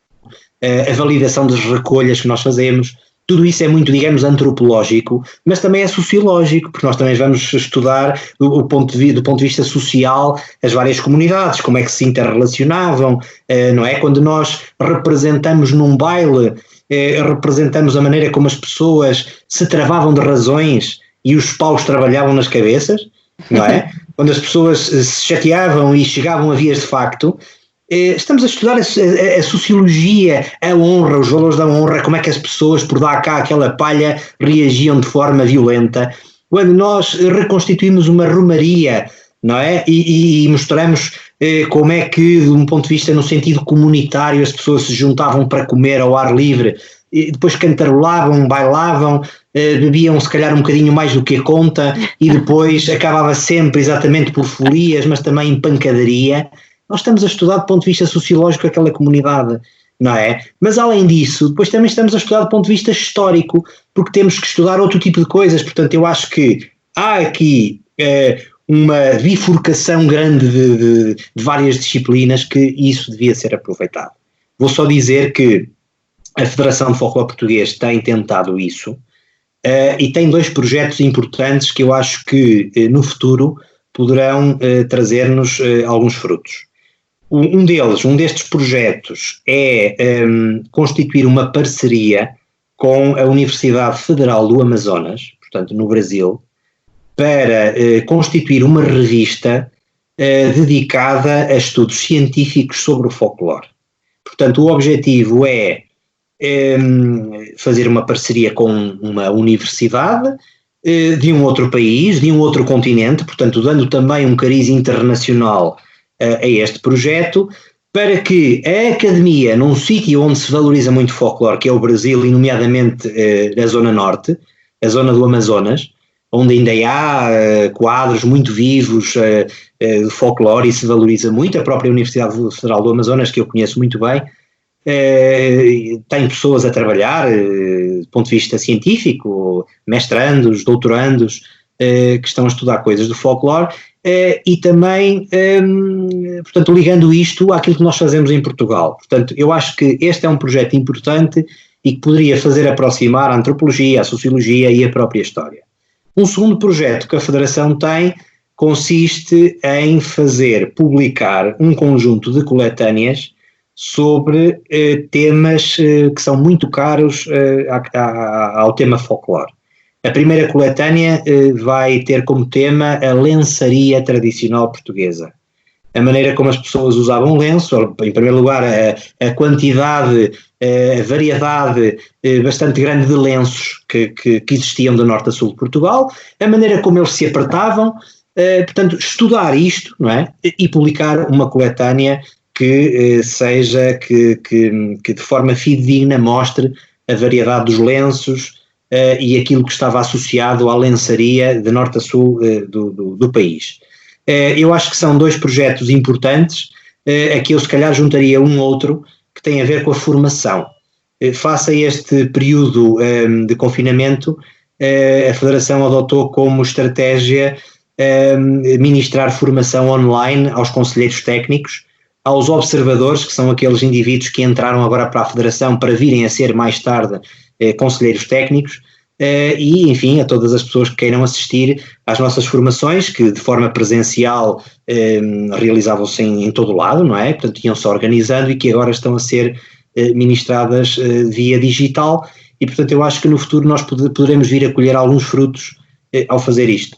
a validação das recolhas que nós fazemos, tudo isso é muito, digamos, antropológico, mas também é sociológico, porque nós também vamos estudar do ponto de vista social as várias comunidades, como é que se interrelacionavam, não é? Quando nós representamos num baile, representamos a maneira como as pessoas se travavam de razões e os paus trabalhavam nas cabeças, não é? Quando as pessoas se chateavam e chegavam a vias de facto, estamos a estudar a sociologia, a honra, os valores da honra, como é que as pessoas, por dar cá aquela palha, reagiam de forma violenta. Quando nós reconstituímos uma romaria, não é? E mostramos como é que, de um ponto de vista no sentido comunitário, as pessoas se juntavam para comer ao ar livre, e depois cantarolavam, bailavam, bebiam se calhar um bocadinho mais do que a conta, e depois acabava sempre exatamente por folias, mas também em pancadaria. Nós estamos a estudar do ponto de vista sociológico aquela comunidade, não é? Mas além disso, depois também estamos a estudar do ponto de vista histórico, porque temos que estudar outro tipo de coisas. Portanto, eu acho que há aqui uma bifurcação grande de várias disciplinas, que isso devia ser aproveitado. Vou só dizer que a Federação de Folclore Português tem tentado isso, e tem dois projetos importantes que eu acho que no futuro poderão trazer-nos alguns frutos. Um destes projetos é constituir uma parceria com a Universidade Federal do Amazonas, portanto no Brasil, para constituir uma revista dedicada a estudos científicos sobre o folclore. Portanto, o objetivo é fazer uma parceria com uma universidade de um outro país, de um outro continente, portanto dando também um cariz internacional a este projeto, para que a academia, num sítio onde se valoriza muito folclore, que é o Brasil, e nomeadamente a zona norte, a zona do Amazonas, onde ainda há quadros muito vivos de folclore e se valoriza muito, a própria Universidade Federal do Amazonas, que eu conheço muito bem, tem pessoas a trabalhar do ponto de vista científico, mestrandos, doutorandos, que estão a estudar coisas do folclore, e também, portanto, ligando isto àquilo que nós fazemos em Portugal. Portanto, eu acho que este é um projeto importante e que poderia fazer aproximar a antropologia, a sociologia e a própria história. Um segundo projeto que a Federação tem consiste em publicar um conjunto de coletâneas sobre temas que são muito caros ao tema folclore. A primeira coletânea vai ter como tema a lençaria tradicional portuguesa. A maneira como as pessoas usavam lenço, em primeiro lugar a quantidade, a variedade bastante grande de lenços que existiam do norte a sul de Portugal, a maneira como eles se apertavam, portanto estudar isto, não é? E publicar uma coletânea que seja, que de forma fidedigna mostre a variedade dos lenços e aquilo que estava associado à lençaria de norte a sul do país. Eu acho que são dois projetos importantes, aqui eu se calhar juntaria um outro que tem a ver com a formação. Face a este período de confinamento, a Federação adotou como estratégia ministrar formação online aos conselheiros técnicos, aos observadores, que são aqueles indivíduos que entraram agora para a Federação para virem a ser mais tarde conselheiros técnicos, e enfim a todas as pessoas que queiram assistir às nossas formações, que de forma presencial realizavam-se em todo o lado, não é? Portanto iam-se organizando e que agora estão a ser ministradas via digital, e portanto eu acho que no futuro nós poderemos vir a colher alguns frutos ao fazer isto.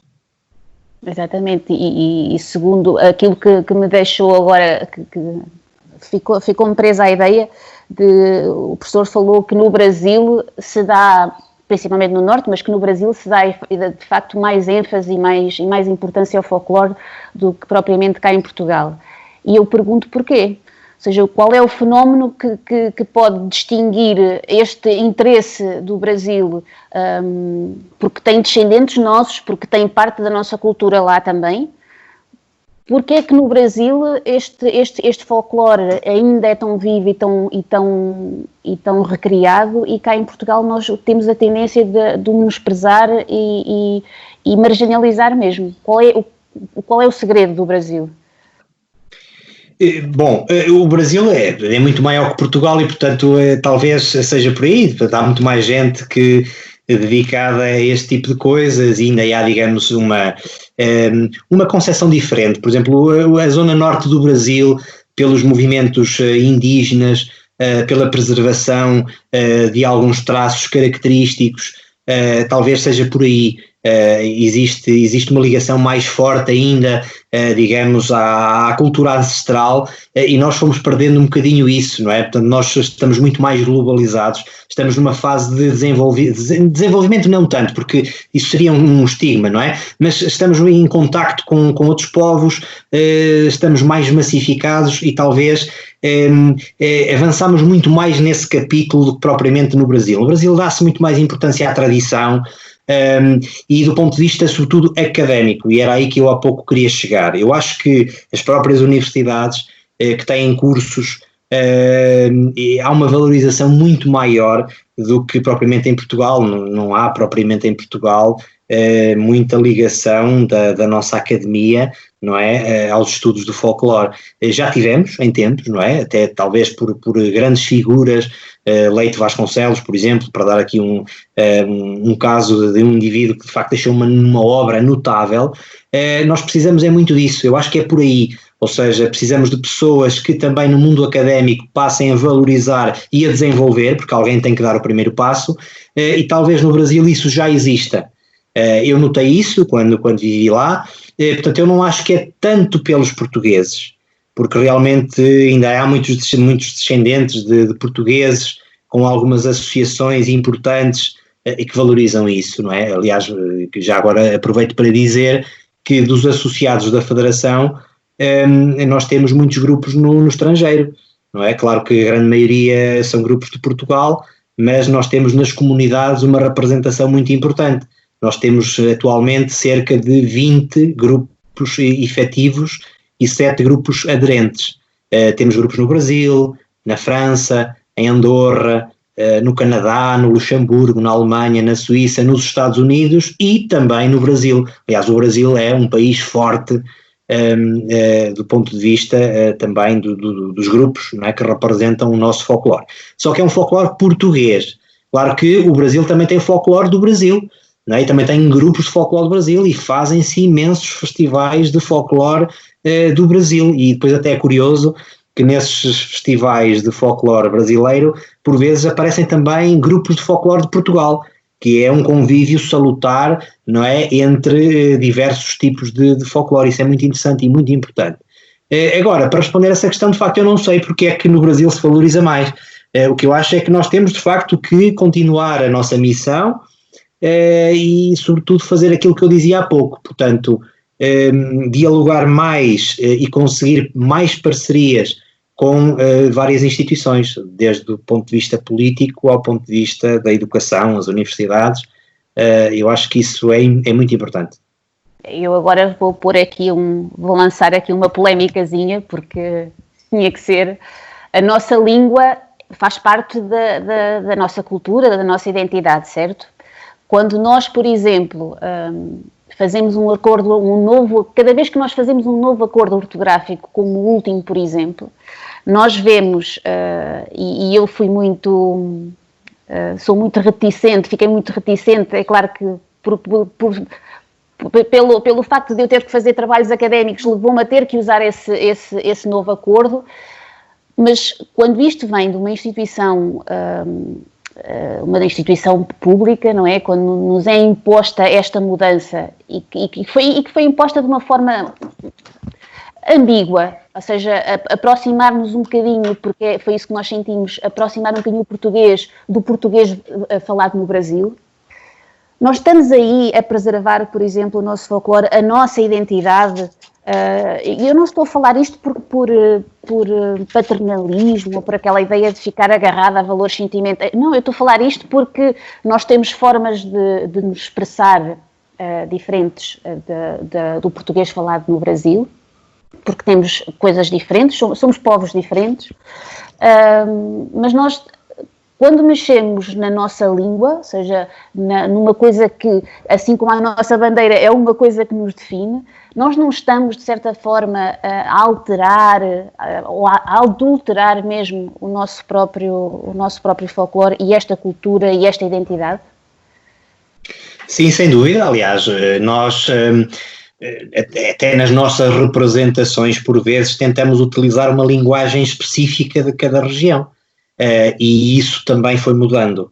Exatamente, e segundo aquilo que me deixou agora, que ficou-me presa a ideia, o professor falou que no Brasil se dá, principalmente no Norte, mas que no Brasil se dá de facto mais ênfase e mais importância ao folclore do que propriamente cá em Portugal. E eu pergunto porquê? Ou seja, qual é o fenómeno que pode distinguir este interesse do Brasil, porque tem descendentes nossos, porque tem parte da nossa cultura lá também? Porque é que no Brasil este folclore ainda é tão vivo e tão recriado, e cá em Portugal nós temos a tendência de menosprezar e marginalizar mesmo? Qual é o segredo do Brasil? Bom, o Brasil é muito maior que Portugal e, portanto, talvez seja por aí. Portanto, há muito mais gente que dedicada a este tipo de coisas, e ainda há, digamos, uma concepção diferente. Por exemplo, a zona norte do Brasil, pelos movimentos indígenas, pela preservação de alguns traços característicos, talvez seja por aí. Existe uma ligação mais forte ainda, digamos, à cultura ancestral, e nós fomos perdendo um bocadinho isso, não é? Portanto, nós estamos muito mais globalizados, estamos numa fase de desenvolvimento não tanto, porque isso seria um estigma, não é? Mas estamos em contacto com outros povos, estamos mais massificados e talvez avançamos muito mais nesse capítulo do que propriamente no Brasil. No Brasil dá-se muito mais importância à tradição, e do ponto de vista sobretudo académico, e era aí que eu há pouco queria chegar. Eu acho que as próprias universidades que têm cursos, há uma valorização muito maior do que propriamente em Portugal. Não há propriamente em Portugal muita ligação da nossa academia, não é, aos estudos do folclore. Já tivemos em tempos, não é, até talvez por grandes figuras, Leite Vasconcelos, por exemplo, para dar aqui um caso de um indivíduo que de facto deixou uma obra notável. Nós precisamos muito disso, eu acho que é por aí. Ou seja, precisamos de pessoas que também no mundo académico passem a valorizar e a desenvolver, porque alguém tem que dar o primeiro passo, e talvez no Brasil isso já exista. Eu notei isso quando vivi lá, portanto eu não acho que é tanto pelos portugueses, porque realmente ainda há muitos descendentes de portugueses com algumas associações importantes e que valorizam isso, não é? Aliás, já agora aproveito para dizer que dos associados da Federação, nós temos muitos grupos no estrangeiro, não é? Claro que a grande maioria são grupos de Portugal, mas nós temos nas comunidades uma representação muito importante. Nós temos atualmente cerca de 20 grupos efetivos e 7 grupos aderentes. Temos grupos no Brasil, na França, em Andorra, no Canadá, no Luxemburgo, na Alemanha, na Suíça, nos Estados Unidos e também no Brasil. Aliás, o Brasil é um país forte do ponto de vista também dos grupos, não é, que representam o nosso folclore. Só que é um folclore português. Claro que o Brasil também tem folclore do Brasil, não é? E também tem grupos de folclore do Brasil e fazem-se imensos festivais de folclore do Brasil, e depois até é curioso que nesses festivais de folclore brasileiro por vezes aparecem também grupos de folclore de Portugal, que é um convívio salutar, não é, entre diversos tipos de folclore. Isso é muito interessante e muito importante. Agora, para responder a essa questão, de facto eu não sei porque é que no Brasil se valoriza mais. O que eu acho é que nós temos de facto que continuar a nossa missão e sobretudo fazer aquilo que eu dizia há pouco, portanto dialogar mais e conseguir mais parcerias com várias instituições, desde o ponto de vista político ao ponto de vista da educação, as universidades. Eu acho que isso é muito importante. Eu agora vou lançar aqui uma polémicazinha, porque tinha que ser. A nossa língua faz parte da nossa cultura, da nossa identidade, certo? Quando nós, por exemplo, fazemos um acordo, cada vez que nós fazemos um novo acordo ortográfico, como o último, por exemplo, nós vemos, e eu fui sou muito reticente, fiquei muito reticente, é claro que pelo facto de eu ter que fazer trabalhos académicos, levou-me a ter que usar esse novo acordo, mas quando isto vem de uma instituição pública, não é? Quando nos é imposta esta mudança e que foi imposta de uma forma ambígua, ou seja, aproximar-nos um bocadinho, porque foi isso que nós sentimos, aproximar um bocadinho o português do português falado no Brasil. Nós estamos aí a preservar, por exemplo, o nosso folclore, a nossa identidade. Eu não estou a falar isto por paternalismo ou por aquela ideia de ficar agarrada a valores sentimentais. Não, eu estou a falar isto porque nós temos formas de nos expressar diferentes do português falado no Brasil, porque temos coisas diferentes, somos povos diferentes, mas nós, quando mexemos na nossa língua, ou seja, numa coisa que, assim como a nossa bandeira é uma coisa que nos define, nós não estamos, de certa forma, a alterar ou a adulterar mesmo o nosso próprio folclore e esta cultura e esta identidade? Sim, sem dúvida. Aliás, nós, até nas nossas representações, por vezes, tentamos utilizar uma linguagem específica de cada região. E isso também foi mudando.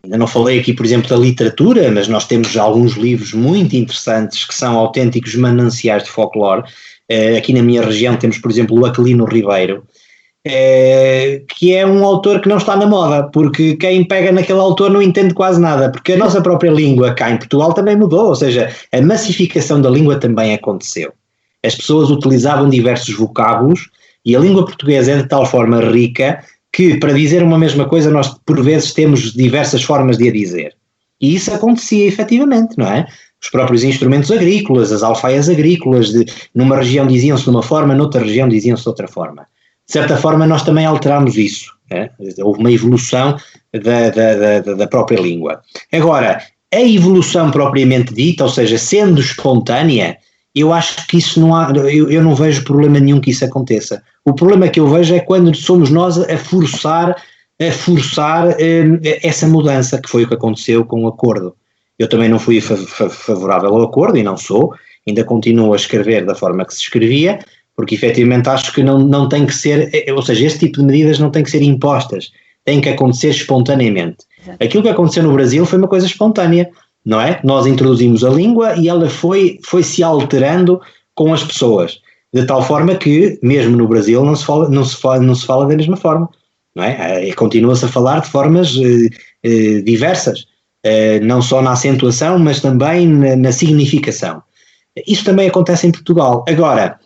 Eu não falei aqui, por exemplo, da literatura, mas nós temos alguns livros muito interessantes que são autênticos mananciais de folclore. Aqui na minha região temos, por exemplo, o Aquilino Ribeiro, que é um autor que não está na moda, porque quem pega naquele autor não entende quase nada, porque a nossa própria língua cá em Portugal também mudou, ou seja, a massificação da língua também aconteceu. As pessoas utilizavam diversos vocábulos e a língua portuguesa é de tal forma rica que, para dizer uma mesma coisa, nós por vezes temos diversas formas de a dizer. E isso acontecia efetivamente, não é? Os próprios instrumentos agrícolas, as alfaias agrícolas, numa região diziam-se de uma forma, noutra região diziam-se de outra forma. De certa forma, nós também alterámos isso. Houve uma evolução da própria língua. Agora, a evolução propriamente dita, ou seja, sendo espontânea, eu acho que isso não há, eu não vejo problema nenhum que isso aconteça. O problema que eu vejo é quando somos nós a forçar essa mudança, que foi o que aconteceu com o acordo. Eu também não fui favorável ao acordo, e não sou, ainda continuo a escrever da forma que se escrevia, porque efetivamente acho que não tem que ser, ou seja, este tipo de medidas não tem que ser impostas, tem que acontecer espontaneamente. Aquilo que aconteceu no Brasil foi uma coisa espontânea, não é? Nós introduzimos a língua e ela foi se alterando com as pessoas, de tal forma que, mesmo no Brasil, não se fala da mesma forma, não é? Continua-se a falar de formas diversas, não só na acentuação, mas também na significação. Isso também acontece em Portugal. Agora,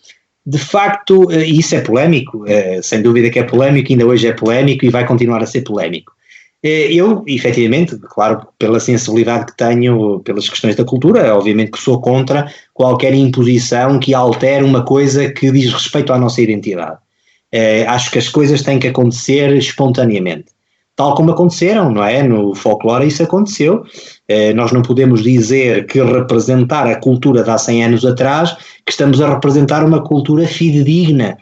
de facto, isso é polémico, sem dúvida que é polémico, ainda hoje é polémico e vai continuar a ser polémico. Eu, efetivamente, claro, pela sensibilidade que tenho pelas questões da cultura, obviamente que sou contra qualquer imposição que altere uma coisa que diz respeito à nossa identidade. Acho que as coisas têm que acontecer espontaneamente, tal como aconteceram, não é? No folclore isso aconteceu. Nós não podemos dizer que representar a cultura de há 100 anos atrás, que estamos a representar uma cultura fidedigna,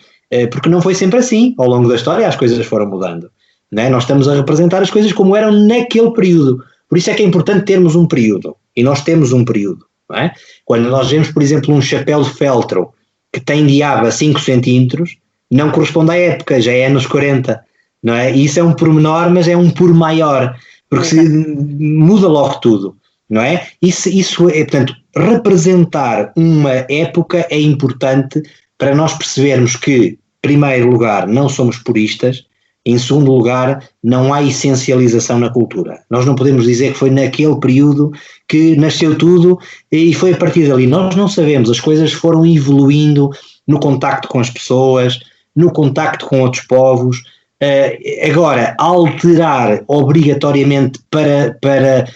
porque não foi sempre assim. Ao longo da história as coisas foram mudando. Não é? Nós estamos a representar as coisas como eram naquele período. Por isso é que é importante termos um período. E nós temos um período. Não é? Quando nós vemos, por exemplo, um chapéu de feltro que tem de aba 5 centímetros, não corresponde à época, já é anos 40. Não é? E isso é um pormenor, mas é um por maior, porque muda logo tudo. Não é? Isso é, portanto, representar uma época é importante para nós percebermos que, em primeiro lugar, não somos puristas. Em segundo lugar, não há essencialização na cultura. Nós não podemos dizer que foi naquele período que nasceu tudo e foi a partir dali. Nós não sabemos, as coisas foram evoluindo no contacto com as pessoas, no contacto com outros povos. Agora, alterar obrigatoriamente para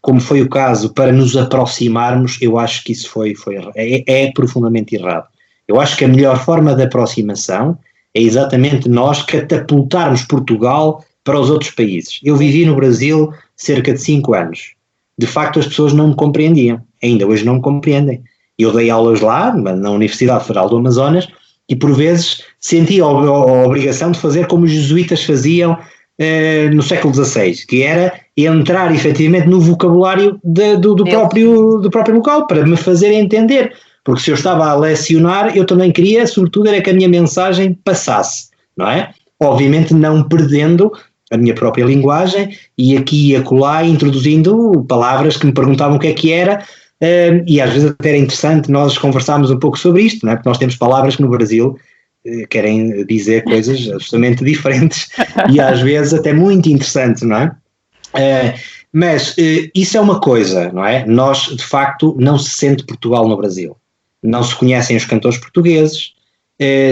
como foi o caso, para nos aproximarmos, eu acho que isso é profundamente errado. Eu acho que a melhor forma de aproximação é exatamente nós catapultarmos Portugal para os outros países. Eu vivi no Brasil cerca de 5 anos. De facto, as pessoas não me compreendiam. Ainda hoje não me compreendem. Eu dei aulas lá, na Universidade Federal do Amazonas, e por vezes sentia a obrigação de fazer como os jesuítas faziam no século XVI, que era entrar efetivamente no vocabulário do próprio local, para me fazer entender. Porque se eu estava a lecionar, eu também queria, sobretudo, era que a minha mensagem passasse, não é? Obviamente não perdendo a minha própria linguagem, e aqui e acolá introduzindo palavras que me perguntavam o que era, e às vezes até era interessante nós conversarmos um pouco sobre isto, não é? Porque nós temos palavras que no Brasil querem dizer coisas absolutamente diferentes e às vezes até muito interessantes, não é? Mas isso é uma coisa, não é? Nós, de facto, não se sente Portugal no Brasil. Não se conhecem os cantores portugueses,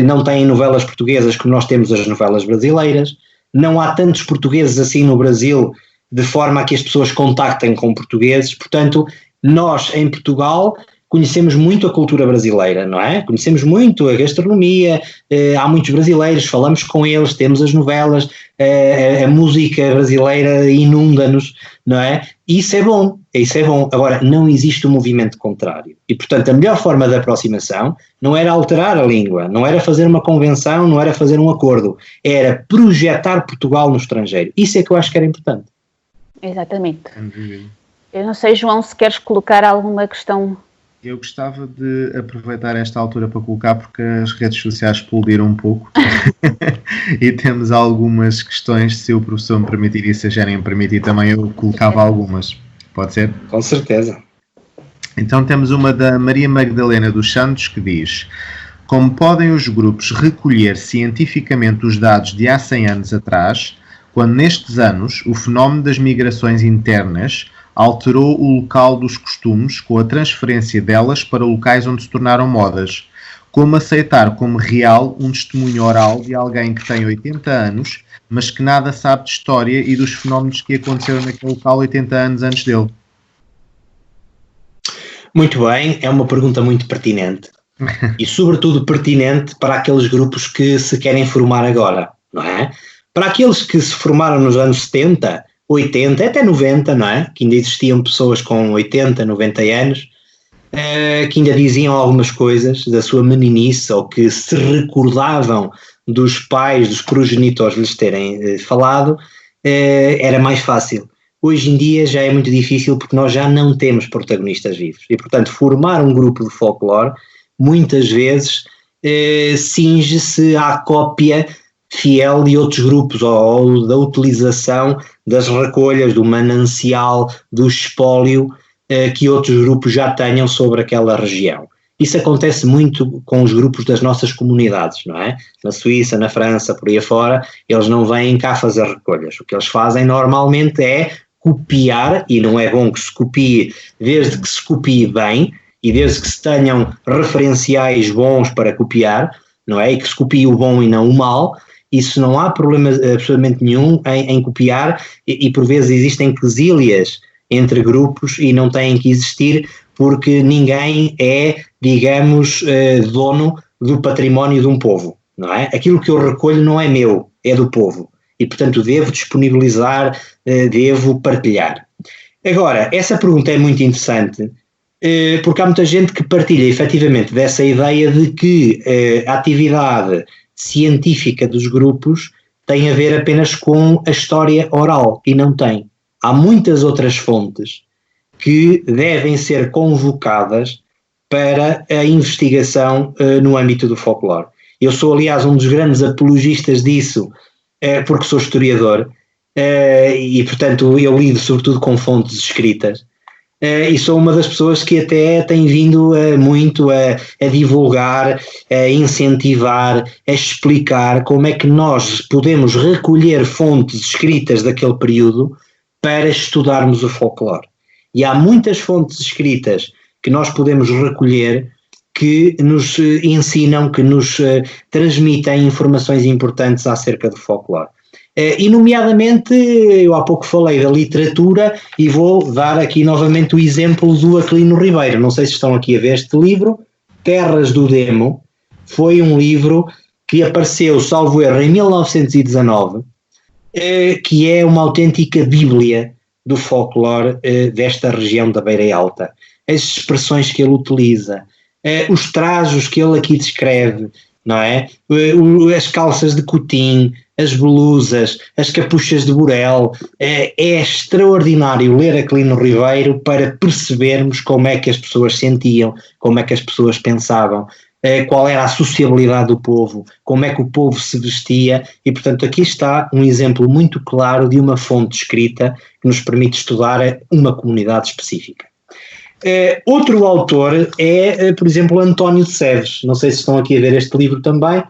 não têm novelas portuguesas como nós temos as novelas brasileiras, não há tantos portugueses assim no Brasil de forma a que as pessoas contactem com portugueses. Portanto, nós em Portugal conhecemos muito a cultura brasileira, não é? Conhecemos muito a gastronomia, há muitos brasileiros, falamos com eles, temos as novelas, a música brasileira inunda-nos, não é? Isso é bom. Agora, não existe um movimento contrário. E, portanto, a melhor forma de aproximação não era alterar a língua, não era fazer uma convenção, não era fazer um acordo, era projetar Portugal no estrangeiro. Isso é que eu acho que era importante. Exatamente. Eu não sei, João, se queres colocar alguma questão. Eu gostava de aproveitar esta altura para colocar, porque as redes sociais explodiram um pouco e temos algumas questões. Se o professor me permitir e se a Jane me permitir também, eu colocava algumas. Pode ser? Com certeza. Então temos uma da Maria Magdalena dos Santos que diz: como podem os grupos recolher cientificamente os dados de há 100 anos atrás, quando nestes anos o fenómeno das migrações internas alterou o local dos costumes com a transferência delas para locais onde se tornaram modas? Como aceitar como real um testemunho oral de alguém que tem 80 anos, mas que nada sabe de história e dos fenómenos que aconteceram naquele local 80 anos antes dele? Muito bem, é uma pergunta muito pertinente. E sobretudo pertinente para aqueles grupos que se querem formar agora, não é? Para aqueles que se formaram nos anos 70, 80, até 90, não é? Que ainda existiam pessoas com 80, 90 anos, que ainda diziam algumas coisas da sua meninice, ou que se recordavam dos pais, dos progenitores lhes terem falado, era mais fácil. Hoje em dia já é muito difícil, porque nós já não temos protagonistas vivos. E, portanto, formar um grupo de folclore, muitas vezes, cinge-se à cópia fiel de outros grupos, ou da utilização das recolhas, do manancial, do espólio que outros grupos já tenham sobre aquela região. Isso acontece muito com os grupos das nossas comunidades, não é? Na Suíça, na França, por aí afora, eles não vêm cá fazer recolhas. O que eles fazem normalmente é copiar, e não é bom que se copie, desde que se copie bem, e desde que se tenham referenciais bons para copiar, não é? E que se copie o bom e não o mal. Isso não há problema absolutamente nenhum em copiar, e por vezes existem quesílias entre grupos e não têm que existir, porque ninguém é, digamos, dono do património de um povo, não é? Aquilo que eu recolho não é meu, é do povo, e portanto devo disponibilizar, devo partilhar. Agora, essa pergunta é muito interessante, porque há muita gente que partilha efetivamente dessa ideia de que a atividade científica dos grupos tem a ver apenas com a história oral, e não tem. Há muitas outras fontes que devem ser convocadas para a investigação no âmbito do folclore. Eu sou, aliás, um dos grandes apologistas disso, porque sou historiador, e, portanto, eu lido sobretudo com fontes escritas, e sou uma das pessoas que até tem vindo muito a divulgar, a incentivar, a explicar como é que nós podemos recolher fontes escritas daquele período para estudarmos o folclore. E há muitas fontes escritas que nós podemos recolher que nos ensinam, que nos transmitem informações importantes acerca do folclore. E nomeadamente, eu há pouco falei da literatura e vou dar aqui novamente o exemplo do Aquilino Ribeiro. Não sei se estão aqui a ver este livro, Terras do Demo, foi um livro que apareceu, salvo erro, em 1919, que é uma autêntica bíblia do folclore desta região da Beira Alta. As expressões que ele utiliza, os trajos que ele aqui descreve, não é? As calças de cotim, as blusas, as capuchas de burel, é extraordinário ler Aquilino Ribeiro para percebermos como é que as pessoas sentiam, como é que as pessoas pensavam, qual era a sociabilidade do povo, como é que o povo se vestia, e portanto aqui está um exemplo muito claro de uma fonte escrita que nos permite estudar uma comunidade específica. Outro autor é, por exemplo, António de Seves. Não sei se estão aqui a ver este livro também,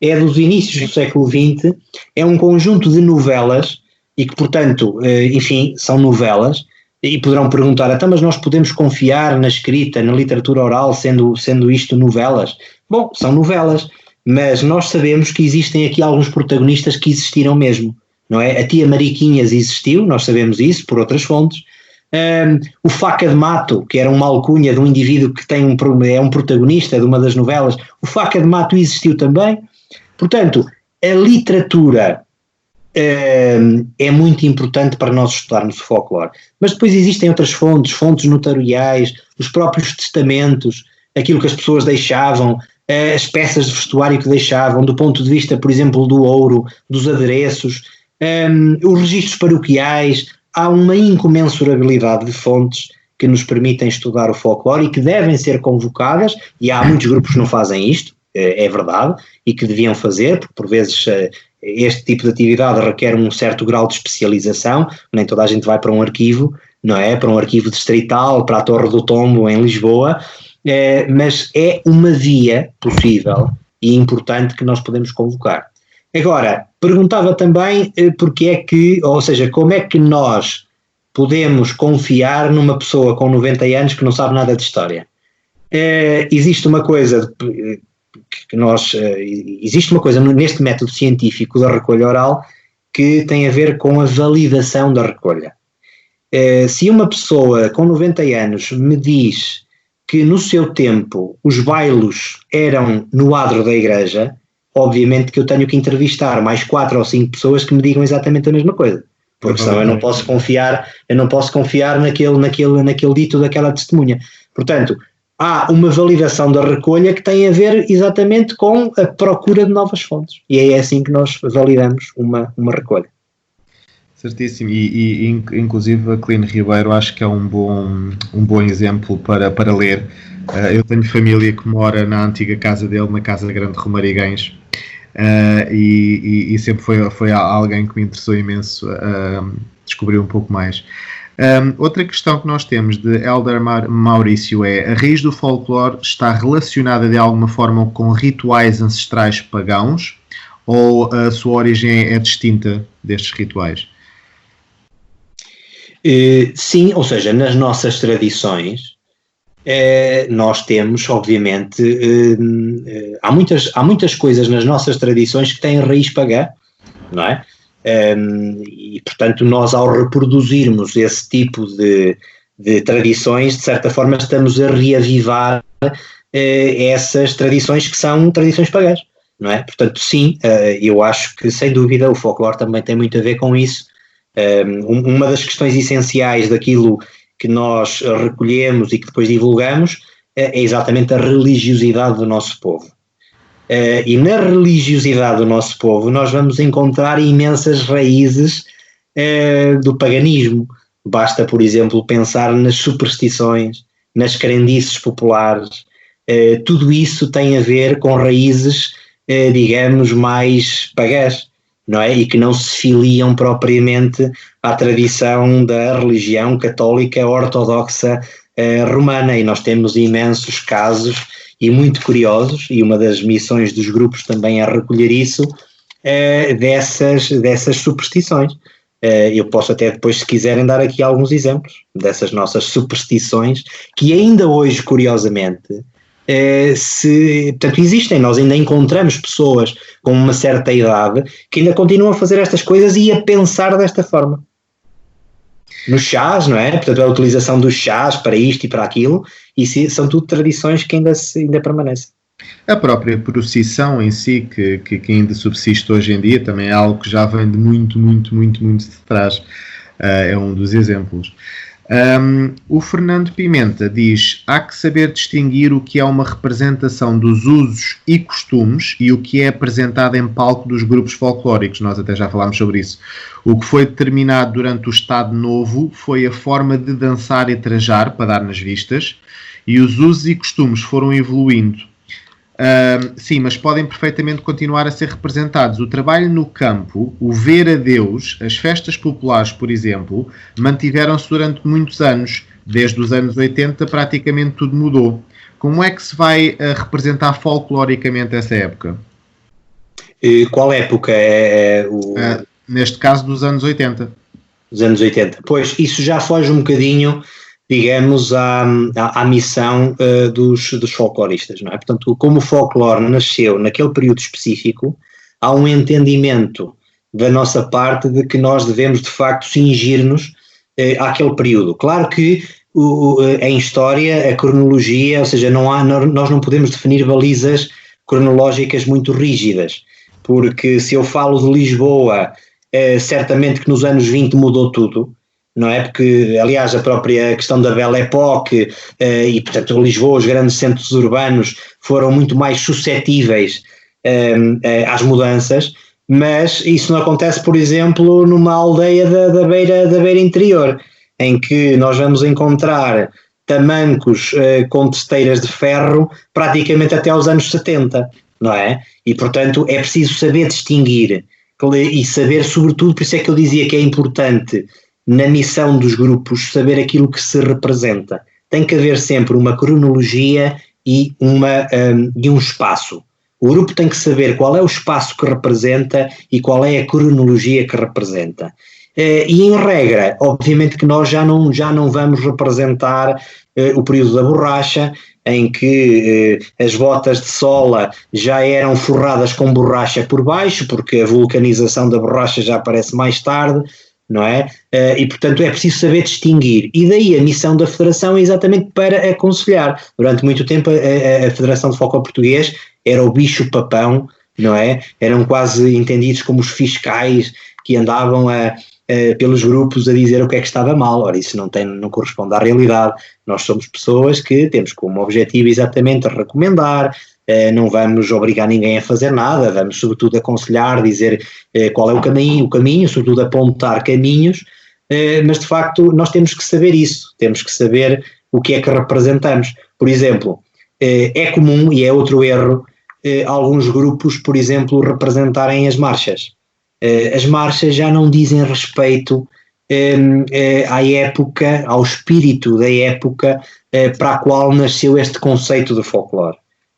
é dos inícios do século XX, é um conjunto de novelas, e que portanto, enfim, são novelas, e poderão perguntar, então, mas nós podemos confiar na escrita, na literatura oral, sendo isto novelas? Bom, são novelas, mas nós sabemos que existem aqui alguns protagonistas que existiram mesmo, não é? A tia Mariquinhas existiu, nós sabemos isso por outras fontes. O Faca de Mato, que era uma alcunha de um indivíduo que é um protagonista de uma das novelas, o Faca de Mato existiu também. Portanto, a literatura é muito importante para nós estudarmos o folclore, mas depois existem outras fontes notariais, os próprios testamentos, aquilo que as pessoas deixavam, as peças de vestuário que deixavam, do ponto de vista, por exemplo, do ouro, dos adereços, os registros paroquiais. Há uma incomensurabilidade de fontes que nos permitem estudar o folclore e que devem ser convocadas, e há muitos grupos que não fazem isto, é verdade, e que deviam fazer, porque por vezes este tipo de atividade requer um certo grau de especialização, nem toda a gente vai para um arquivo, não é? Para um arquivo distrital, para a Torre do Tombo em Lisboa, mas é uma via possível e importante que nós podemos convocar. Agora, perguntava também porque é que, ou seja, como é que nós podemos confiar numa pessoa com 90 anos que não sabe nada de história? Existe uma coisa existe uma coisa neste método científico da recolha oral que tem a ver com a validação da recolha. Se uma pessoa com 90 anos me diz que no seu tempo os bailos eram no adro da igreja, obviamente que eu tenho que entrevistar mais 4 ou 5 pessoas que me digam exatamente a mesma coisa, porque senão eu não posso confiar naquele dito daquela testemunha. Portanto, há uma validação da recolha que tem a ver exatamente com a procura de novas fontes, e é assim que nós validamos uma recolha. Certíssimo, e inclusive Aquilino Ribeiro acho que é um bom exemplo para ler. Eu tenho família que mora na antiga casa dele, na Casa Grande de Romariguens, e sempre foi alguém que me interessou imenso descobrir um pouco mais. Outra questão que nós temos de Elder Maurício é: a raiz do folclore está relacionada de alguma forma com rituais ancestrais pagãos, ou a sua origem é distinta destes rituais? Sim, ou seja, nas nossas tradições nós temos, obviamente, há muitas coisas nas nossas tradições que têm raiz pagã, não é? E portanto nós, ao reproduzirmos esse tipo de tradições, de certa forma estamos a reavivar essas tradições que são tradições pagãs, não é? Portanto sim, eu acho que sem dúvida o folclore também tem muito a ver com isso. Uma das questões essenciais daquilo que nós recolhemos e que depois divulgamos é exatamente a religiosidade do nosso povo. E na religiosidade do nosso povo nós vamos encontrar imensas raízes do paganismo. Basta, por exemplo, pensar nas superstições, nas crendices populares. Tudo isso tem a ver com raízes, digamos, mais pagãs, não é? E que não se filiam propriamente à tradição da religião católica ortodoxa romana, e nós temos imensos casos e muito curiosos, e uma das missões dos grupos também é recolher isso, dessas superstições. Eu posso até depois, se quiserem, dar aqui alguns exemplos dessas nossas superstições, que ainda hoje, curiosamente, portanto, existem, nós ainda encontramos pessoas com uma certa idade que ainda continuam a fazer estas coisas e a pensar desta forma. Nos chás, não é? Portanto, a utilização dos chás para isto e para aquilo, e são tudo tradições que ainda permanecem. A própria procissão em si, que ainda subsiste hoje em dia, também é algo que já vem de muito de trás. É um dos exemplos. O Fernando Pimenta diz: há que saber distinguir o que é uma representação dos usos e costumes e o que é apresentado em palco dos grupos folclóricos. Nós até já falámos sobre isso. O que foi determinado durante o Estado Novo foi a forma de dançar e trajar para dar nas vistas, e os usos e costumes foram evoluindo. Sim, mas podem perfeitamente continuar a ser representados. O trabalho no campo, o ver a Deus, as festas populares, por exemplo, mantiveram-se durante muitos anos. Desde os anos 80 praticamente tudo mudou. Como é que se vai representar folcloricamente essa época? Qual época? Neste caso dos anos 80. Dos anos 80. Pois, isso já foge um bocadinho, digamos, à missão dos folcloristas, não é? Portanto, como o folclore nasceu naquele período específico, há um entendimento da nossa parte de que nós devemos, de facto, cingir-nos àquele período. Claro que em história, a cronologia, ou seja, nós não podemos definir balizas cronológicas muito rígidas, porque se eu falo de Lisboa, certamente que nos anos 20 mudou tudo, não é? Porque, aliás, a própria questão da Belle Époque e, portanto, Lisboa, os grandes centros urbanos foram muito mais suscetíveis às mudanças, mas isso não acontece, por exemplo, numa aldeia da beira interior, em que nós vamos encontrar tamancos com testeiras de ferro praticamente até aos anos 70, não é? E, portanto, é preciso saber distinguir e saber, sobretudo, por isso é que eu dizia que é importante na missão dos grupos saber aquilo que se representa. Tem que haver sempre uma cronologia e um espaço. O grupo tem que saber qual é o espaço que representa e qual é a cronologia que representa. E em regra, obviamente que nós já não vamos representar o período da borracha, em que as botas de sola já eram forradas com borracha por baixo, porque a vulcanização da borracha já aparece mais tarde, não é? E, portanto, é preciso saber distinguir. E daí a missão da Federação é exatamente para aconselhar. Durante muito tempo a Federação de Folclore Português era o bicho-papão, não é? Eram quase entendidos como os fiscais que andavam pelos grupos a dizer o que é que estava mal. Ora, isso não corresponde à realidade. Nós somos pessoas que temos como objetivo exatamente recomendar, não vamos obrigar ninguém a fazer nada, vamos sobretudo aconselhar, dizer qual é o caminho, sobretudo apontar caminhos, mas de facto nós temos que saber isso, temos que saber o que é que representamos. Por exemplo, é comum, e é outro erro, alguns grupos, por exemplo, representarem as marchas. As marchas já não dizem respeito à época, ao espírito da época para a qual nasceu este conceito de folclore,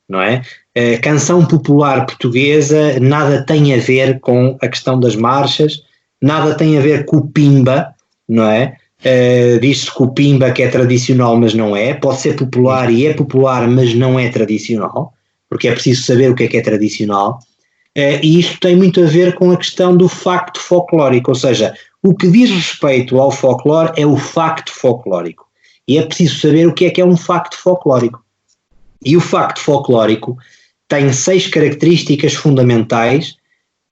não é? A canção popular portuguesa nada tem a ver com a questão das marchas, nada tem a ver com o pimba, não é? Diz-se que o pimba que é tradicional, mas não é. Pode ser popular e é popular, mas não é tradicional, porque é preciso saber o que é tradicional. E isto tem muito a ver com a questão do facto folclórico, ou seja, o que diz respeito ao folclore é o facto folclórico. E é preciso saber o que é um facto folclórico. E o facto folclórico tem 6 características fundamentais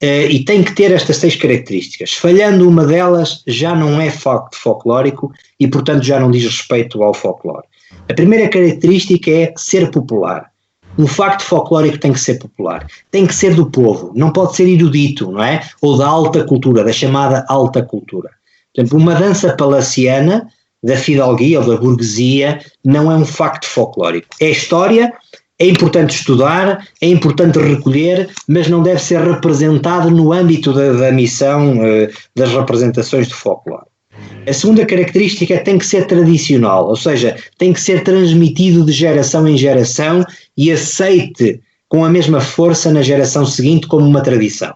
e tem que ter estas 6 características. Falhando uma delas, já não é facto folclórico e, portanto, já não diz respeito ao folclore. A primeira característica é ser popular. Um facto folclórico tem que ser popular, tem que ser do povo, não pode ser erudito, não é? Ou da alta cultura, da chamada alta cultura. Por exemplo, uma dança palaciana da fidalguia ou da burguesia não é um facto folclórico. É história, é importante estudar, é importante recolher, mas não deve ser representado no âmbito da missão das representações de folclore. A segunda característica tem que ser tradicional, ou seja, tem que ser transmitido de geração em geração e aceite com a mesma força na geração seguinte como uma tradição.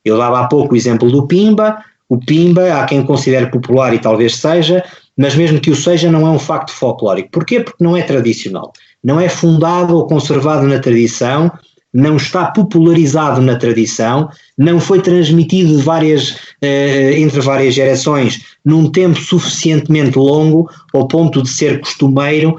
Eu dava há pouco o exemplo do pimba. O pimba há quem considere popular e talvez seja, mas mesmo que o seja não é um facto folclórico. Porquê? Porque não é tradicional. não é fundado ou conservado na tradição, não está popularizado na tradição, não foi transmitido entre várias gerações num tempo suficientemente longo ao ponto de ser costumeiro,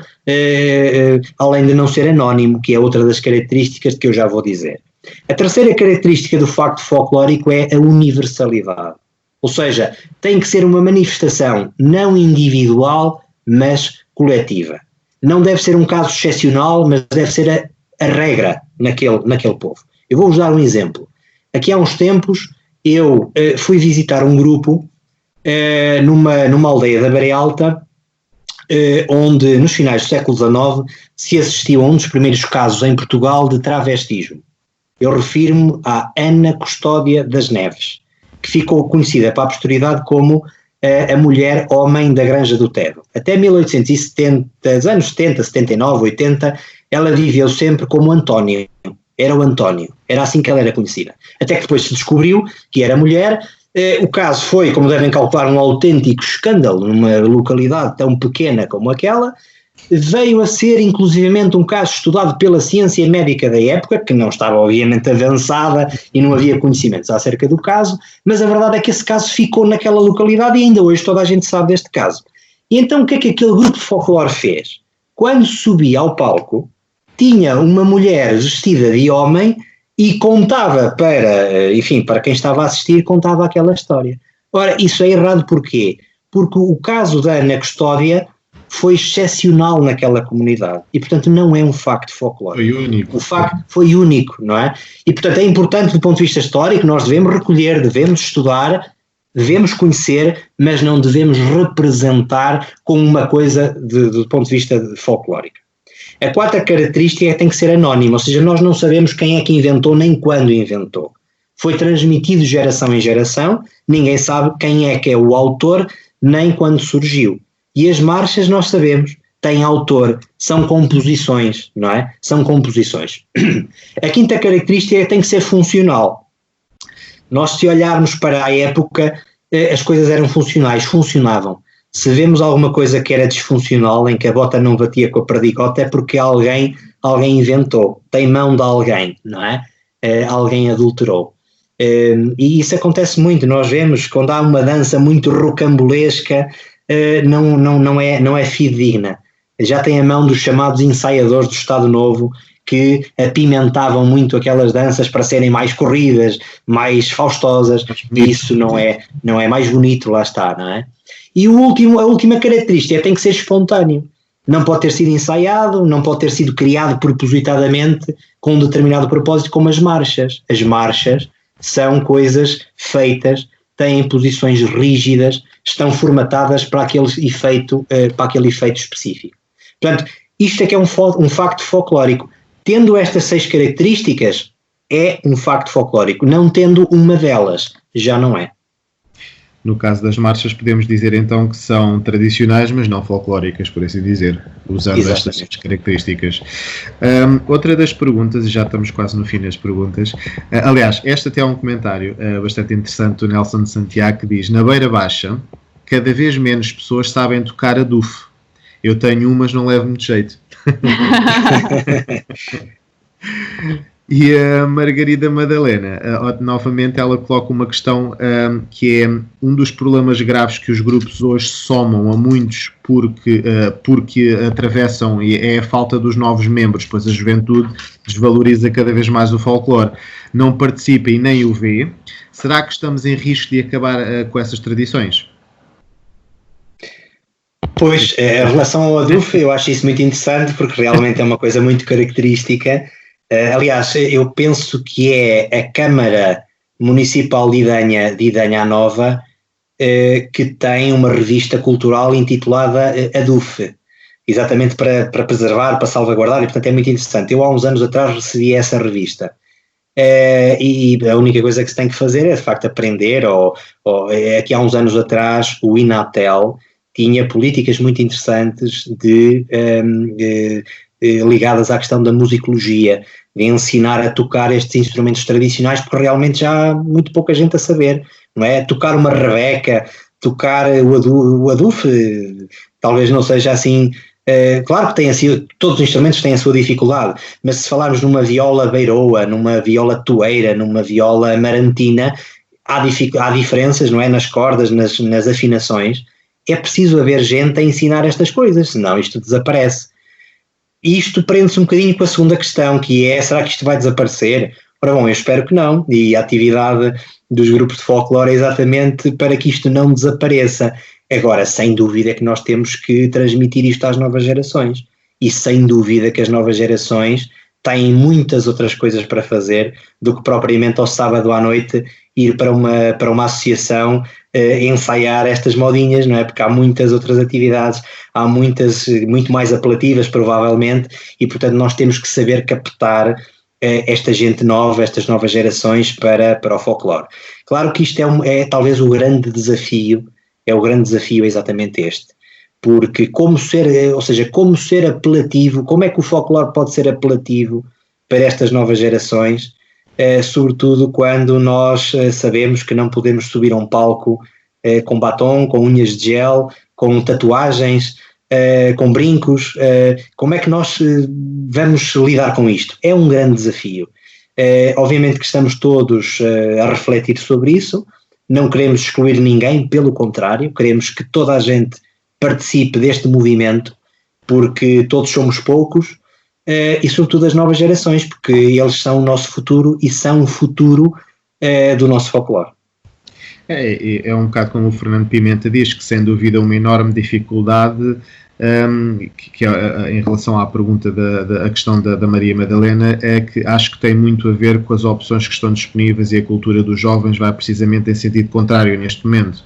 além de não ser anónimo, que é outra das características que eu já vou dizer. A terceira característica do facto folclórico é a universalidade, ou seja, tem que ser uma manifestação não individual, mas coletiva. Não deve ser um caso excepcional, mas deve ser a regra naquele povo. Eu vou-vos dar um exemplo. Aqui há uns tempos eu fui visitar um grupo numa aldeia da Beira Alta, onde nos finais do século XIX se assistiu a um dos primeiros casos em Portugal de travestismo. Eu refiro-me à Ana Custódia das Neves, que ficou conhecida para a posteridade como a mulher-homem da Granja do Tejo. Até 1870, anos 70, 79, 80, ela viveu sempre como António. Era o António, era assim que ela era conhecida. Até que depois se descobriu que era mulher. O caso foi, como devem calcular, um autêntico escândalo numa localidade tão pequena como aquela. Veio a ser inclusivamente um caso estudado pela ciência médica da época, que não estava obviamente avançada e não havia conhecimentos acerca do caso, mas a verdade é que esse caso ficou naquela localidade e ainda hoje toda a gente sabe deste caso. E então o que é que aquele grupo de folclore fez? Quando subia ao palco, tinha uma mulher vestida de homem e contava para quem estava a assistir, contava aquela história. Ora, isso é errado porquê? Porque o caso da Ana Custódia foi excepcional naquela comunidade e, portanto, não é um facto folclórico. Foi único. O facto foi único, não é? E, portanto, é importante do ponto de vista histórico, nós devemos recolher, devemos estudar, devemos conhecer, mas não devemos representar como uma coisa do ponto de vista folclórico. A quarta característica é que tem que ser anónima, ou seja, nós não sabemos quem é que inventou nem quando inventou. Foi transmitido de geração em geração, ninguém sabe quem é que é o autor, nem quando surgiu. E as marchas nós sabemos, têm autor, são composições, não é? São composições. A quinta característica é que tem que ser funcional. Nós, se olharmos para a época, as coisas eram funcionais, funcionavam. Se vemos alguma coisa que era disfuncional, em que a bota não batia com a perdigota, é porque alguém inventou, tem mão de alguém, não é? Alguém adulterou. E isso acontece muito, nós vemos quando há uma dança muito rocambolesca, não é fidedigna. Já tem a mão dos chamados ensaiadores do Estado Novo, que apimentavam muito aquelas danças para serem mais corridas, mais faustosas, e isso não é mais bonito, lá está, não é? E a última característica é que tem que ser espontâneo. Não pode ter sido ensaiado, não pode ter sido criado propositadamente com um determinado propósito, como as marchas. As marchas são coisas feitas, têm posições rígidas, estão formatadas para aquele efeito específico. Portanto, isto é que é um facto folclórico. Tendo estas 6 características, é um facto folclórico. Não tendo uma delas, já não é. No caso das marchas, podemos dizer então que são tradicionais, mas não folclóricas, por assim dizer, usando estas características. Outra das perguntas, e já estamos quase no fim das perguntas, aliás, esta até é um comentário bastante interessante do Nelson de Santiago, que diz: na Beira Baixa, cada vez menos pessoas sabem tocar adufo. Eu tenho mas não levo muito jeito. E a Margarida Madalena, novamente, ela coloca uma questão que é um dos problemas graves que os grupos hoje somam a muitos porque atravessam, e é a falta dos novos membros, pois a juventude desvaloriza cada vez mais o folclore, não participa e nem o vê. Será que estamos em risco de acabar com essas tradições? Pois, a relação ao adufo, eu acho isso muito interessante, porque realmente é uma coisa muito característica. Aliás, eu penso que é a Câmara Municipal de Idanha Nova que tem uma revista cultural intitulada ADUF, exatamente para preservar, para salvaguardar, e portanto é muito interessante. Eu há uns anos atrás recebi essa revista. E a única coisa que se tem que fazer é de facto aprender, aqui há uns anos atrás o Inatel tinha políticas muito interessantes ligadas à questão da musicologia, de ensinar a tocar estes instrumentos tradicionais, porque realmente já há muito pouca gente a saber, não é? Tocar uma rebeca, tocar o adufo, talvez não seja assim Claro que todos os instrumentos têm a sua dificuldade, mas se falarmos numa viola beiroa, numa viola toeira, numa viola amarantina, há diferenças, não é? Nas cordas, nas afinações. É preciso haver gente a ensinar estas coisas, senão isto desaparece. E isto prende-se um bocadinho com a segunda questão, que é, será que isto vai desaparecer? Ora bom, eu espero que não, e a atividade dos grupos de folclore é exatamente para que isto não desapareça. Agora, sem dúvida que nós temos que transmitir isto às novas gerações, e sem dúvida que as novas gerações têm muitas outras coisas para fazer do que propriamente ao sábado à noite ir para uma associação ensaiar estas modinhas, não é? Porque há muitas outras atividades, há muito mais apelativas provavelmente, e portanto nós temos que saber captar esta gente nova, estas novas gerações para o folclore. Claro que isto é talvez o grande desafio exatamente este, porque como ser apelativo, como é que o folclore pode ser apelativo para estas novas gerações, sobretudo quando nós sabemos que não podemos subir a um palco com batom, com unhas de gel, com tatuagens, com brincos. Como é que nós vamos lidar com isto? É um grande desafio. Obviamente que estamos todos a refletir sobre isso, não queremos excluir ninguém, pelo contrário, queremos que toda a gente participe deste movimento, porque todos somos poucos, e sobretudo as novas gerações, porque eles são o nosso futuro e são o futuro do nosso folclore. É um bocado como o Fernando Pimenta diz, que sem dúvida uma enorme dificuldade, que em relação à pergunta da questão da Maria Madalena, é que acho que tem muito a ver com as opções que estão disponíveis, e a cultura dos jovens vai precisamente em sentido contrário neste momento.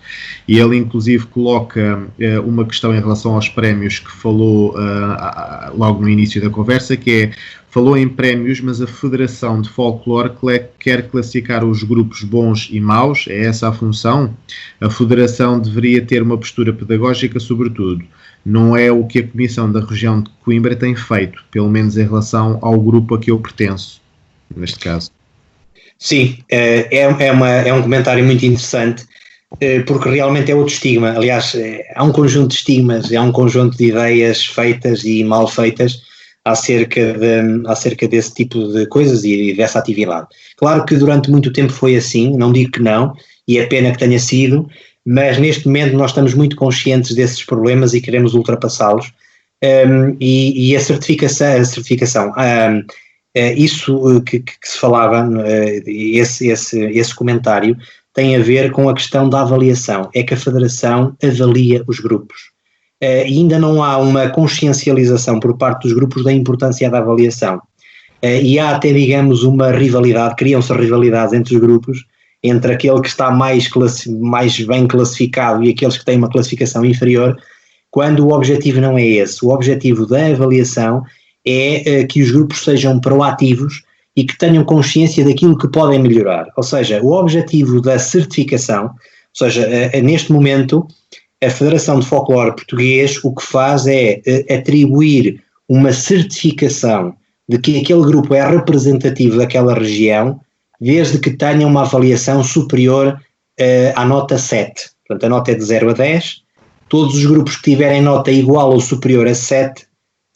E ele inclusive coloca uma questão em relação aos prémios que falou logo no início da conversa, que é: falou em prémios, mas a Federação de Folclore quer classificar os grupos bons e maus, é essa a função? A Federação deveria ter uma postura pedagógica, sobretudo. Não é o que a Comissão da Região de Coimbra tem feito, pelo menos em relação ao grupo a que eu pertenço, neste caso. Sim, é um comentário muito interessante, porque realmente é outro estigma. Aliás, há um conjunto de estigmas, há um conjunto de ideias feitas e mal feitas acerca desse tipo de coisas e dessa atividade. Claro que durante muito tempo foi assim, não digo que não, e é pena que tenha sido, mas neste momento nós estamos muito conscientes desses problemas e queremos ultrapassá-los, e a certificação, isso que se falava, esse comentário tem a ver com a questão da avaliação. É que a Federação avalia os grupos, e ainda não há uma consciencialização por parte dos grupos da importância da avaliação, e há até, digamos, uma rivalidade, criam-se rivalidades entre os grupos, entre aquele que está mais bem classificado e aqueles que têm uma classificação inferior, quando o objetivo não é esse. O objetivo da avaliação é que os grupos sejam proativos e que tenham consciência daquilo que podem melhorar. Ou seja, o objetivo da certificação, ou seja, neste momento, a Federação de Folclore Português o que faz é atribuir uma certificação de que aquele grupo é representativo daquela região, desde que tenha uma avaliação superior à nota 7. Portanto, a nota é de 0 a 10. Todos os grupos que tiverem nota igual ou superior a 7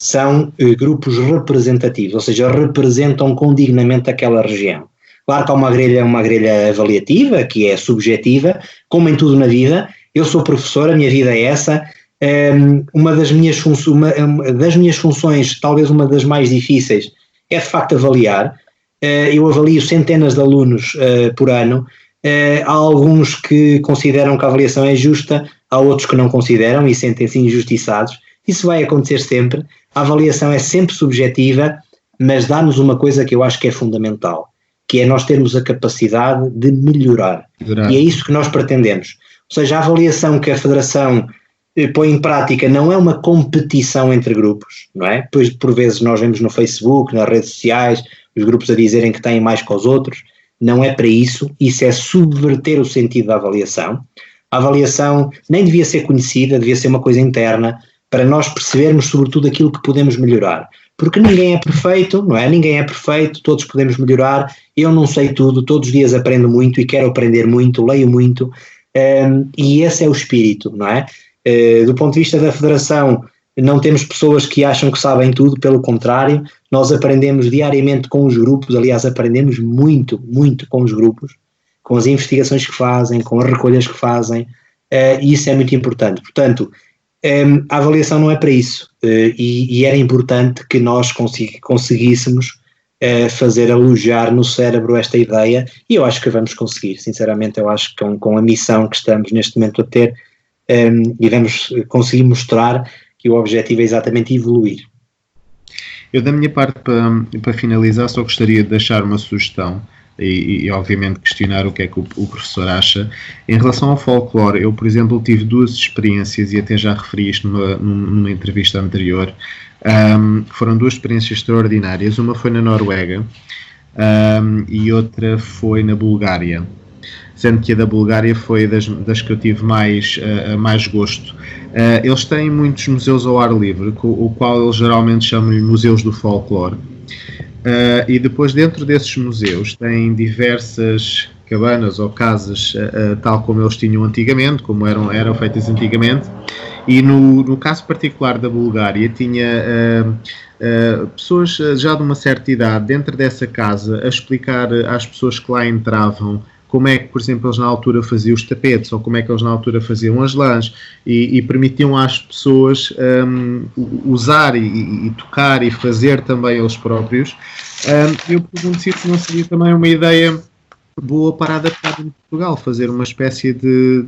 são grupos representativos, ou seja, representam condignamente aquela região. Claro que há uma grelha avaliativa, que é subjetiva, como em tudo na vida. Eu sou professor, a minha vida é essa. Uma das minhas funções, talvez uma das mais difíceis, é de facto avaliar. Eu avalio centenas de alunos por ano. Há alguns que consideram que a avaliação é justa, há outros que não consideram e sentem-se injustiçados. Isso vai acontecer sempre. A avaliação é sempre subjetiva, mas dá-nos uma coisa que eu acho que é fundamental, que é nós termos a capacidade de melhorar. E é isso que nós pretendemos. Ou seja, a avaliação que a Federação põe em prática não é uma competição entre grupos, não é? Pois por vezes nós vemos no Facebook, nas redes sociais, os grupos a dizerem que têm mais que os outros. Não é para isso é subverter o sentido da avaliação. A avaliação nem devia ser conhecida, devia ser uma coisa interna, para nós percebermos sobretudo aquilo que podemos melhorar. Porque ninguém é perfeito, não é? Ninguém é perfeito, todos podemos melhorar. Eu não sei tudo, todos os dias aprendo muito e quero aprender muito, leio muito, e esse é o espírito, não é? Do ponto de vista da Federação, não temos pessoas que acham que sabem tudo, pelo contrário, nós aprendemos diariamente com os grupos, aliás, aprendemos muito, muito com os grupos, com as investigações que fazem, com as recolhas que fazem, e isso é muito importante. Portanto, a avaliação não é para isso, e era importante que nós conseguíssemos fazer alojar no cérebro esta ideia, e eu acho que vamos conseguir, sinceramente. Eu acho que com a missão que estamos neste momento a ter, iremos conseguir mostrar que o objetivo é exatamente evoluir. Eu, da minha parte, para finalizar, só gostaria de deixar uma sugestão e obviamente questionar o que é que o professor acha. Em relação ao folclore, eu, por exemplo, tive 2 experiências, e até já referi isto numa entrevista anterior. Foram 2 experiências extraordinárias. Uma foi na Noruega e outra foi na Bulgária, sendo que a da Bulgária foi das que eu tive mais gosto. Eles têm muitos museus ao ar livre, o qual eles geralmente chamam-lhe museus do folclore. E depois, dentro desses museus, têm diversas cabanas ou casas, tal como eles tinham antigamente, como eram feitas antigamente. E no caso particular da Bulgária, tinha pessoas já de uma certa idade dentro dessa casa a explicar às pessoas que lá entravam como é que, por exemplo, eles na altura faziam os tapetes, ou como é que eles na altura faziam as lãs, e permitiam às pessoas usar e tocar e fazer também eles próprios. Eu pergunto se isso não seria também uma ideia boa para adaptar em Portugal, fazer uma espécie de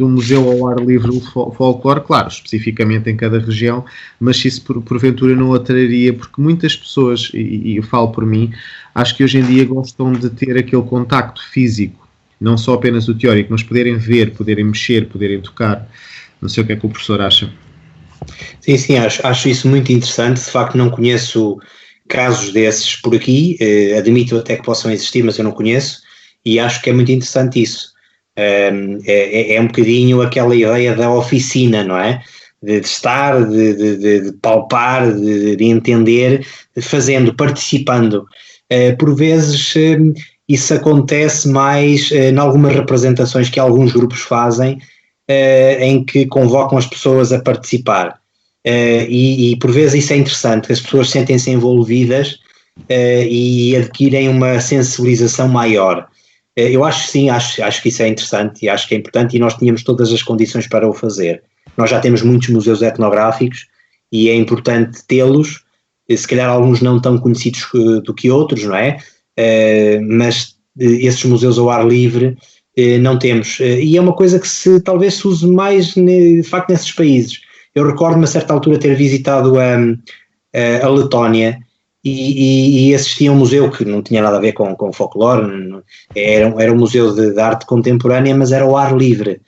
um museu ao ar livre do folclore, claro, especificamente em cada região, mas se isso porventura não atraria, porque muitas pessoas, e eu falo por mim, acho que hoje em dia gostam de ter aquele contacto físico, não só apenas o teórico, mas poderem ver, poderem mexer, poderem tocar. Não sei o que é que o professor acha. Sim, acho isso muito interessante. De facto, não conheço casos desses por aqui, admito até que possam existir, mas eu não conheço, e acho que é muito interessante isso. É um bocadinho aquela ideia da oficina, não é? De estar, de palpar, de entender, fazendo, participando. Por vezes isso acontece mais em algumas representações que alguns grupos fazem, em que convocam as pessoas a participar. E por vezes isso é interessante, as pessoas sentem-se envolvidas e adquirem uma sensibilização maior. Eu acho que sim, acho que isso é interessante e acho que é importante, e nós tínhamos todas as condições para o fazer. Nós já temos muitos museus etnográficos e é importante tê-los, se calhar alguns não tão conhecidos do que outros, não é? Mas esses museus ao ar livre não temos, e é uma coisa que talvez se use mais de facto nesses países. Eu recordo-me a certa altura ter visitado a Letónia e assisti a um museu que não tinha nada a ver com folclore, era um museu de arte contemporânea, mas era ao ar livre,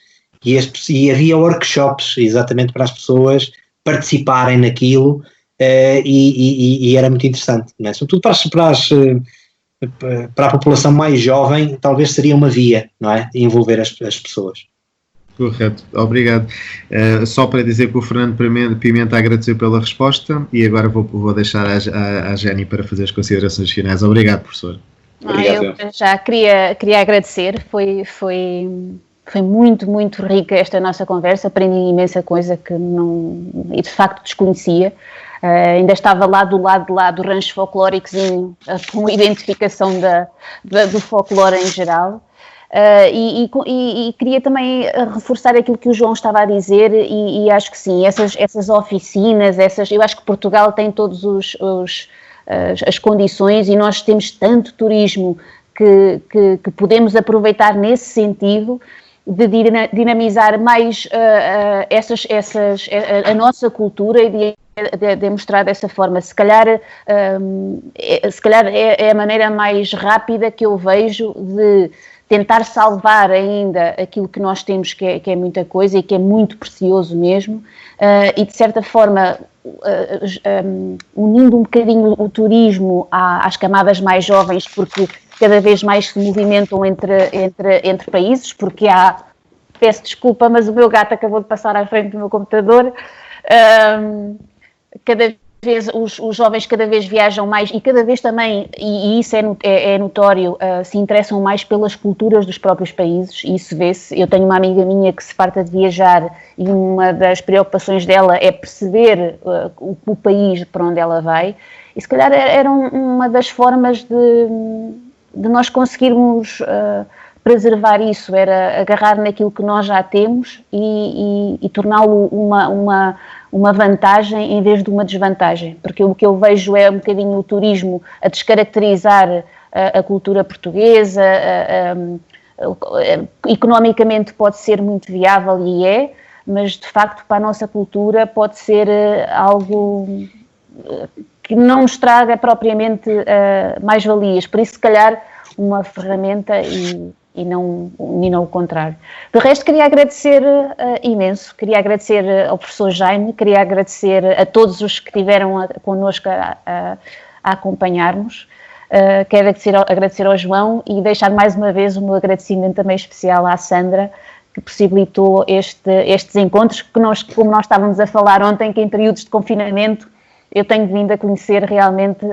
e havia workshops exatamente para as pessoas participarem naquilo, e era muito interessante, não é? Sobretudo para a população mais jovem, talvez seria uma via, não é? Envolver as pessoas. Correto, obrigado. Só para dizer que o Fernando Pimenta agradeceu pela resposta, e agora vou deixar a Jenny para fazer as considerações finais. Obrigado, professor. Eu já queria agradecer, foi muito, muito rica esta nossa conversa, aprendi imensa coisa que e de facto desconhecia. Ainda estava lá do lado do rancho folclóricozinho, com a identificação do folclore em geral. E queria também reforçar aquilo que o João estava a dizer, e acho que sim, essas oficinas, eu acho que Portugal tem todas as condições, e nós temos tanto turismo que podemos aproveitar nesse sentido, de dinamizar mais a nossa cultura e de mostrar dessa forma. Se calhar é a maneira mais rápida que eu vejo de tentar salvar ainda aquilo que nós temos, que é muita coisa e que é muito precioso mesmo, e de certa forma unindo um bocadinho o turismo às camadas mais jovens, porque cada vez mais se movimentam entre países, porque peço desculpa, mas o meu gato acabou de passar à frente do meu computador, cada vez os jovens cada vez viajam mais e cada vez também, e isso é notório, se interessam mais pelas culturas dos próprios países, e isso vê-se. Eu tenho uma amiga minha que se farta de viajar e uma das preocupações dela é perceber o país para onde ela vai, e se calhar era uma das formas de nós conseguirmos preservar isso, era agarrar naquilo que nós já temos e torná-lo uma vantagem em vez de uma desvantagem, porque o que eu vejo é um bocadinho o turismo a descaracterizar a cultura portuguesa, economicamente pode ser muito viável e mas de facto para a nossa cultura pode ser algo que não nos traga propriamente mais-valias, por isso se calhar uma ferramenta e não o contrário. De resto, queria agradecer imenso, queria agradecer ao professor Jaime, queria agradecer a todos os que estiveram connosco a acompanhar-nos, quero agradecer ao João e deixar mais uma vez o meu agradecimento também especial à Sandra, que possibilitou estes encontros, que como nós estávamos a falar ontem, que em períodos de confinamento eu tenho vindo a conhecer realmente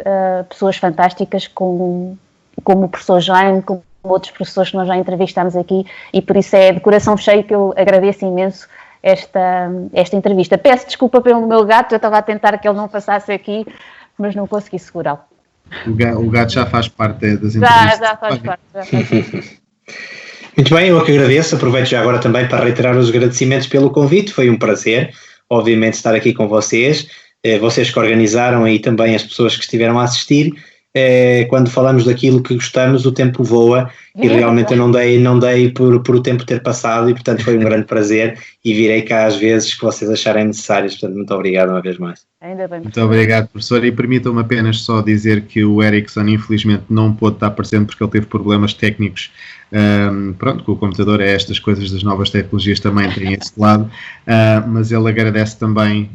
pessoas fantásticas como o professor Jaime, como outros professores que nós já entrevistámos aqui, e por isso é de coração cheio que eu agradeço imenso esta entrevista. Peço desculpa pelo meu gato, eu estava a tentar que ele não passasse aqui, mas não consegui segurá-lo. O gato já faz parte das entrevistas. Já faz parte. Muito bem, eu que agradeço, aproveito já agora também para reiterar os agradecimentos pelo convite, foi um prazer, obviamente, estar aqui com vocês que organizaram e também as pessoas que estiveram a assistir. Quando falamos daquilo que gostamos, o tempo voa e realmente eu não dei por o tempo ter passado e portanto foi um grande prazer e virei cá às vezes que vocês acharem necessárias, portanto muito obrigado uma vez mais. Ainda bem. Muito obrigado, professor, e permitam-me apenas só dizer que o Erickson infelizmente não pôde estar presente porque ele teve problemas técnicos, com o computador, estas coisas das novas tecnologias também têm esse lado, mas ele agradece também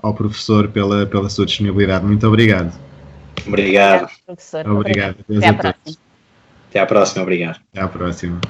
ao professor pela sua disponibilidade. Muito obrigado. Obrigado. Obrigado. Até à próxima. Até à próxima, obrigado. Até à próxima.